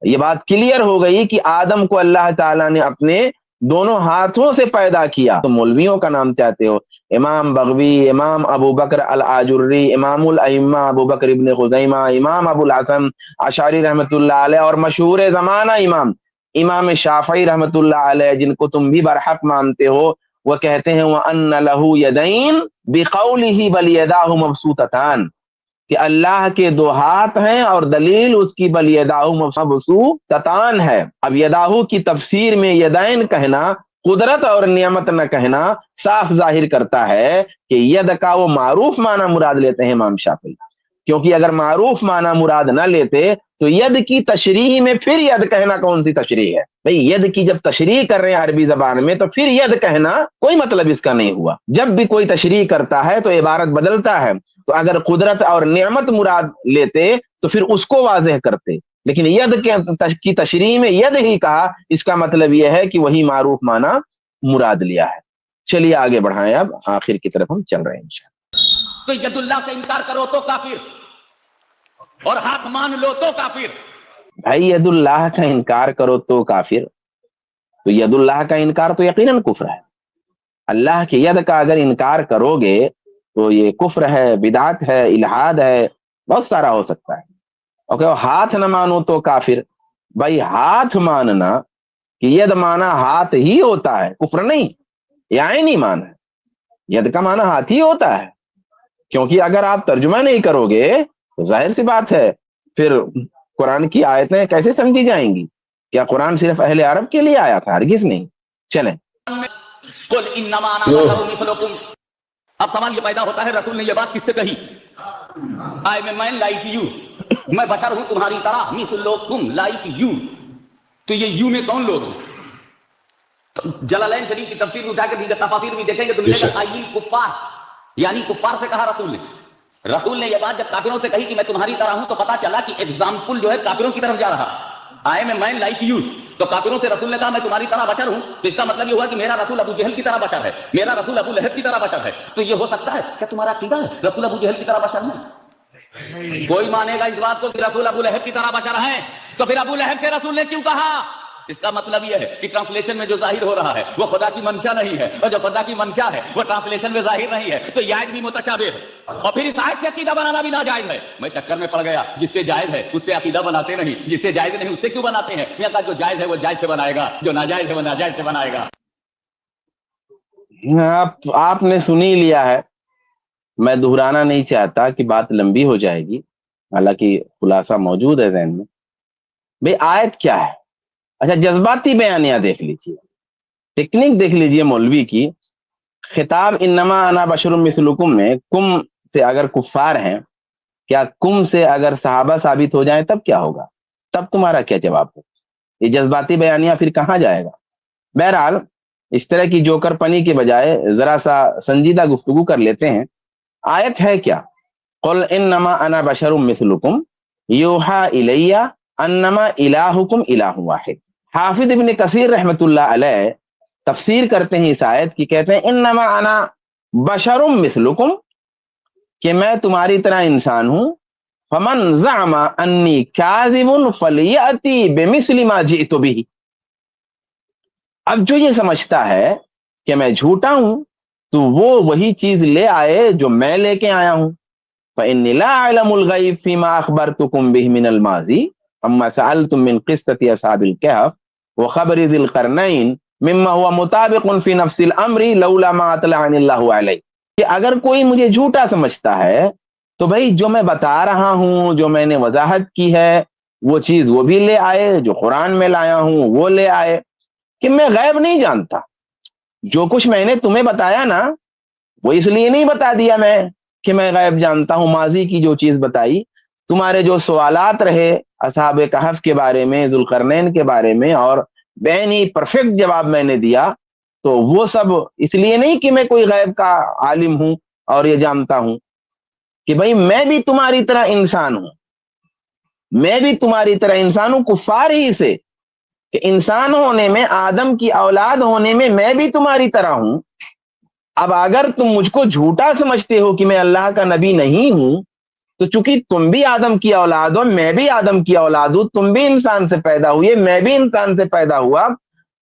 یہ بات کلیئر ہو گئی کہ آدم کو اللہ تعالیٰ نے اپنے دونوں ہاتھوں سے پیدا کیا. تو مولویوں کا نام چاہتے ہو، امام بغوی، امام ابو بکر الآجری، امام الائمہ ابو بکر ابن خزیمہ، امام ابو الحسن اشعری رحمۃ اللہ علیہ، اور مشہور زمانہ امام شافعی رحمۃ اللہ علیہ، جن کو تم بھی برحق مانتے ہو، وہ کہتے ہیں وَأَنَّ لَهُ يَدَيْن بِقَوْلِهِ بَلْ يَدَاهُ مَبْسُوطَتَانِ، کہ اللہ کے دو ہاتھ ہیں اور دلیل اس کی بل یداہ مبسوطتان ہے. اب یداہ کی تفسیر میں یدین کہنا، قدرت اور نعمت نہ کہنا، صاف ظاہر کرتا ہے کہ ید کا وہ معروف معنی مراد لیتے ہیں امام شافعی. کیونکہ اگر معروف معنی مراد نہ لیتے تو ید کی تشریح میں پھر ید کہنا کون سی تشریح ہے؟ بھئی ید کی جب تشریح کر رہے ہیں عربی زبان میں تو پھر ید کہنا کوئی مطلب اس کا نہیں ہوا. جب بھی کوئی تشریح کرتا ہے تو عبارت بدلتا ہے، تو اگر قدرت اور نعمت مراد لیتے تو پھر اس کو واضح کرتے، لیکن ید کی تشریح میں ید ہی کہا، اس کا مطلب یہ ہے کہ وہی معروف معنی مراد لیا ہے. چلیے آگے بڑھائیں، اب آخر کی طرف ہم چل رہے ہیں انشاءاللہ. تو ید اللہ کا انکار کرو تو کافر، اور ہاتھ مان لو تو کافر. بھائی ید اللہ کا انکار کرو تو کافر، تو ید اللہ کا انکار تو یقیناً کفر ہے. اللہ کی ید کا اگر انکار کرو گے تو یہ کفر ہے، بدعت ہے، الحاد ہے، بہت سارا ہو سکتا ہے. اوکے، ہاتھ نہ مانو تو کافر. بھائی ہاتھ ماننا کہ ید مانا ہاتھ ہی ہوتا ہے، کفر نہیں، یہ نہیں مانا. ید کا مانا ہاتھ ہی ہوتا ہے، کیونکہ اگر آپ ترجمہ نہیں کرو گے تو ظاہر سی بات ہے پھر قرآن کی آیتیں کیسے سمجھی جائیں گی؟ کیا قرآن صرف اہل عرب کے لیے آیا تھا؟ ہرگز نہیں. چلیں قل انما انا بشر مثلکم. اب سوال یہ پیدا ہوتا ہے رسول نے یہ بات کس سے کہی؟ I am a man like you, میں بشر ہوں تمہاری طرح، مثلکم لائک یو. تو یہ یو میں کون لوگ ہیں؟ جلالین شریف کی تفسیر اٹھا کے تفاسیر بھی دیکھیں گے تو ملے گا قائل کفار، یعنی کفار سے کہا رسول نے. رسول نے یہ بات جب کافروں سے کہی کہ میں تمہاری طرح ہوں تو پتا چلا کہ ایگزامپل جو ہے کافروں کی طرف جا رہا. I am a man like you, تو کافروں سے رسول نے کہا میں تمہاری طرح بشر ہوں، تو اس کا مطلب یہ ہوا کہ میرا رسول ابو جہل کی طرح بشر ہے، میرا رسول ابو لہب کی طرح بشر ہے. تو یہ ہو سکتا ہے کہ تمہارا عقیدہ ہے رسول ابو جہل کی طرح بشر ہے؟ کوئی مانے گا اس بات کو کہ رسول ابو لہب کی طرح بشر ہیں، تو پھر ابو لہب سے رسول نے کیوں کہا؟ اس کا مطلب یہ ہے کہ ٹرانسلیشن میں جو ظاہر ہو رہا ہے وہ خدا کی منشا نہیں ہے، اور جو خدا کی منشا ہے وہ ٹرانسلیشن میں ظاہر نہیں ہے، تو یہ آیت بھی متشابہ ہے. اور پھر اس آیت سے عقیدہ بنانا بھی ناجائز ہے. میں چکر میں پڑ گیا، جس سے جائز ہے اس سے عقیدہ بناتے نہیں، جس سے جائز نہیں اس سے کیوں بناتے ہیں؟ میں کہا جو جائز ہے وہ جائز سے بنائے گا، جو ناجائز ہے وہ ناجائز سے بنائے گا. آپ نے سن ہی لیا ہے، میں دہرانا نہیں چاہتا کہ بات لمبی ہو جائے گی، حالانکہ خلاصہ موجود ہے ذہن میں. بھئی آیت کیا ہے؟ اچھا جذباتی بیانیہ دیکھ لیجئے، ٹیکنیک دیکھ لیجئے مولوی کی. خطاب انما انا بشر مثلکم میں کم سے اگر کفار ہیں، کیا کم سے اگر صحابہ ثابت ہو جائیں تب کیا ہوگا؟ تب تمہارا کیا جواب ہو؟ یہ جذباتی بیانیہ پھر کہاں جائے گا؟ بہرحال اس طرح کی جوکر پنی کے بجائے ذرا سا سنجیدہ گفتگو کر لیتے ہیں. آیت ہے کیا؟ قل انما انا بشر مثلکم یوحا الی انما الہکم الہ واحد. حافظ ابن کثیر رحمت اللہ علیہ تفسیر کرتے ہیں اس آیت کی، کہتے ہیں انما انا بشر مثلکم، کہ میں تمہاری طرح انسان ہوں. فمن زعم انی کاذب فلیأتی بمثل ما جئت به. اب جو یہ سمجھتا ہے کہ میں جھوٹا ہوں تو وہ وہی چیز لے آئے جو میں لے کے آیا ہوں. فإنی لا اعلم الغیب فیما اخبرتکم به من الماضی اما سألتم من قصة اصحاب الكهف وخبر ذی القرنین مما هو مطابق فی نفس الامر لولا ما اطلعني اللہ علیہ. کہ اگر کوئی مجھے جھوٹا سمجھتا ہے تو بھئی جو میں بتا رہا ہوں، جو میں نے وضاحت کی ہے وہ چیز وہ بھی لے آئے، جو قرآن میں لایا ہوں وہ لے آئے. کہ میں غیب نہیں جانتا، جو کچھ میں نے تمہیں بتایا نا وہ اس لیے نہیں بتا دیا میں کہ میں غیب جانتا ہوں. ماضی کی جو چیز بتائی، تمہارے جو سوالات رہے اصحاب کہف کے بارے میں، ذوالقرنین کے بارے میں، اور بین ہی پرفیکٹ جواب میں نے دیا، تو وہ سب اس لیے نہیں کہ میں کوئی غیب کا عالم ہوں اور یہ جانتا ہوں، کہ بھئی میں بھی تمہاری طرح انسان ہوں، میں بھی تمہاری طرح انسان ہوں. کفار ہی سے کہ انسان ہونے میں، آدم کی اولاد ہونے میں بھی تمہاری طرح ہوں. اب اگر تم مجھ کو جھوٹا سمجھتے ہو کہ میں اللہ کا نبی نہیں ہوں، تو چونکہ تم بھی آدم کی اولاد ہو، میں بھی آدم کی اولاد ہوں، تم بھی انسان سے پیدا ہوئے، میں بھی انسان سے پیدا ہوا،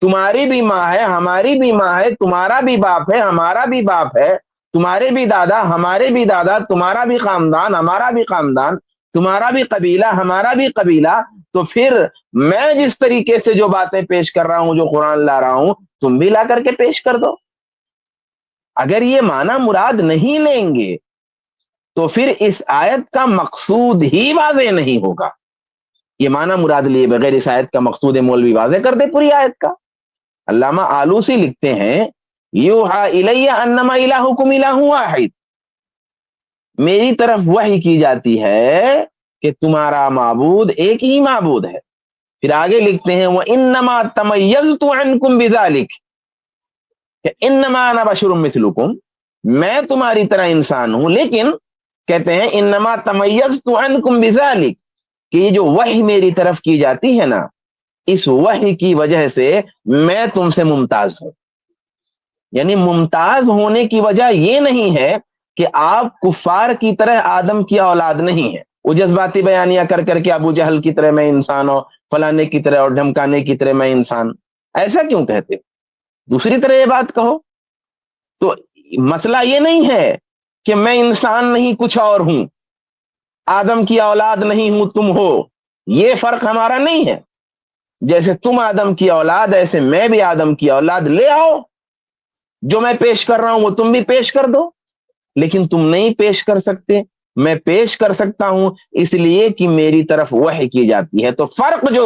تمہاری بھی ماں ہے، ہماری بھی ماں ہے، تمہارا بھی باپ ہے، ہمارا بھی باپ ہے، تمہارے بھی دادا، ہمارے بھی دادا، تمہارا بھی خاندان، ہمارا بھی خاندان، تمہارا بھی قبیلہ، ہمارا بھی قبیلہ. تو پھر میں جس طریقے سے جو باتیں پیش کر رہا ہوں، جو قرآن لا رہا ہوں، تم بھی لا کر کے پیش کر دو. اگر یہ معنی مراد نہیں لیں گے تو پھر اس آیت کا مقصود ہی واضح نہیں ہوگا. یہ معنی مراد لیے بغیر اس آیت کا مقصود مولوی واضح کر دے پوری آیت کا. علامہ آلوسی لکھتے ہیں یوحا الی انما الہکم الہ واحد، میری طرف وحی کی جاتی ہے کہ تمہارا معبود ایک ہی معبود ہے. پھر آگے لکھتے ہیں وانما تمیزت عنکم بذلک، کہ انما انا بشر مثلکم، میں تمہاری طرح انسان ہوں، لیکن کہتے ہیں انما تمیزت عنکم بذلک، کہ یہ جو وحی میری طرف کی جاتی ہے نا، اس وحی کی وجہ سے میں تم سے ممتاز ہوں. یعنی ممتاز ہونے کی وجہ یہ نہیں ہے کہ آپ کفار کی طرح آدم کی اولاد نہیں ہیں، وہ جذباتی بیانیہ کر کر کے ابو جہل کی طرح میں انسان ہوں، فلانے کی طرح اور ڈھمکانے کی طرح میں انسان. ایسا کیوں کہتے؟ دوسری طرح یہ بات کہو. تو مسئلہ یہ نہیں ہے کہ میں انسان نہیں کچھ اور ہوں، آدم کی اولاد نہیں ہوں تم ہو، یہ فرق ہمارا نہیں ہے. جیسے تم آدم کی اولاد ایسے میں بھی آدم کی اولاد. لے آؤ، جو میں پیش کر رہا ہوں وہ تم بھی پیش کر دو. لیکن تم نہیں پیش کر سکتے، میں پیش کر سکتا ہوں، اس لیے کہ میری طرف وحی کی جاتی ہے. تو فرق جو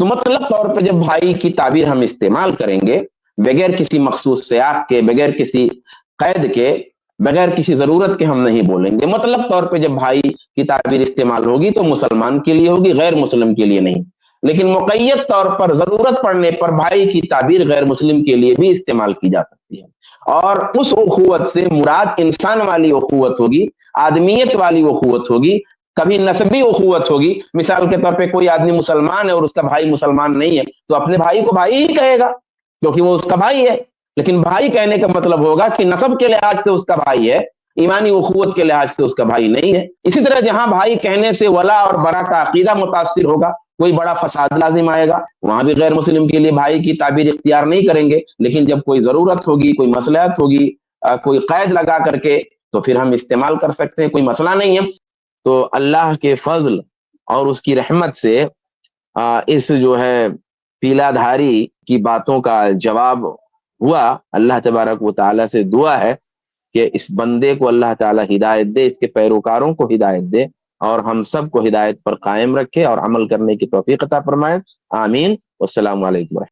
تو مطلب طور پہ جب بھائی کی تعبیر ہم استعمال کریں گے بغیر کسی مخصوص سیاق کے، بغیر کسی قید کے، بغیر کسی ضرورت کے ہم نہیں بولیں گے. مطلب طور پہ جب بھائی کی تعبیر استعمال ہوگی تو مسلمان کے لیے ہوگی، غیر مسلم کے لیے نہیں. لیکن مقید طور پر ضرورت پڑنے پر بھائی کی تعبیر غیر مسلم کے لیے بھی استعمال کی جا سکتی ہے. اور اس اخوت سے مراد انسان والی اخوت ہوگی، آدمیت والی اخوت ہوگی، کبھی نسبی اخوت ہوگی. مثال کے طور پہ کوئی آدمی مسلمان ہے اور اس کا بھائی مسلمان نہیں ہے تو اپنے بھائی کو بھائی ہی کہے گا کیونکہ وہ اس کا بھائی ہے. لیکن بھائی کہنے کا مطلب ہوگا کہ نسب کے لحاظ سے اس کا بھائی ہے، ایمانی اخوت کے لحاظ سے اس کا بھائی نہیں ہے. اسی طرح جہاں بھائی کہنے سے ولا اور برا کا عقیدہ متاثر ہوگا، کوئی بڑا فساد لازم آئے گا، وہاں بھی غیر مسلم کے لیے بھائی کی تعبیر اختیار نہیں کریں گے. لیکن جب کوئی ضرورت ہوگی، کوئی مصلحت ہوگی، کوئی قید لگا کر کے، تو پھر ہم استعمال کر سکتے ہیں، کوئی مسئلہ نہیں ہے. تو اللہ کے فضل اور اس کی رحمت سے اس جو ہے پیلا دھاری کی باتوں کا جواب ہوا. اللہ تبارک و تعالی سے دعا ہے کہ اس بندے کو اللہ تعالی ہدایت دے، اس کے پیروکاروں کو ہدایت دے، اور ہم سب کو ہدایت پر قائم رکھے اور عمل کرنے کی توفیق عطا فرمائے. آمین. والسلام علیکم.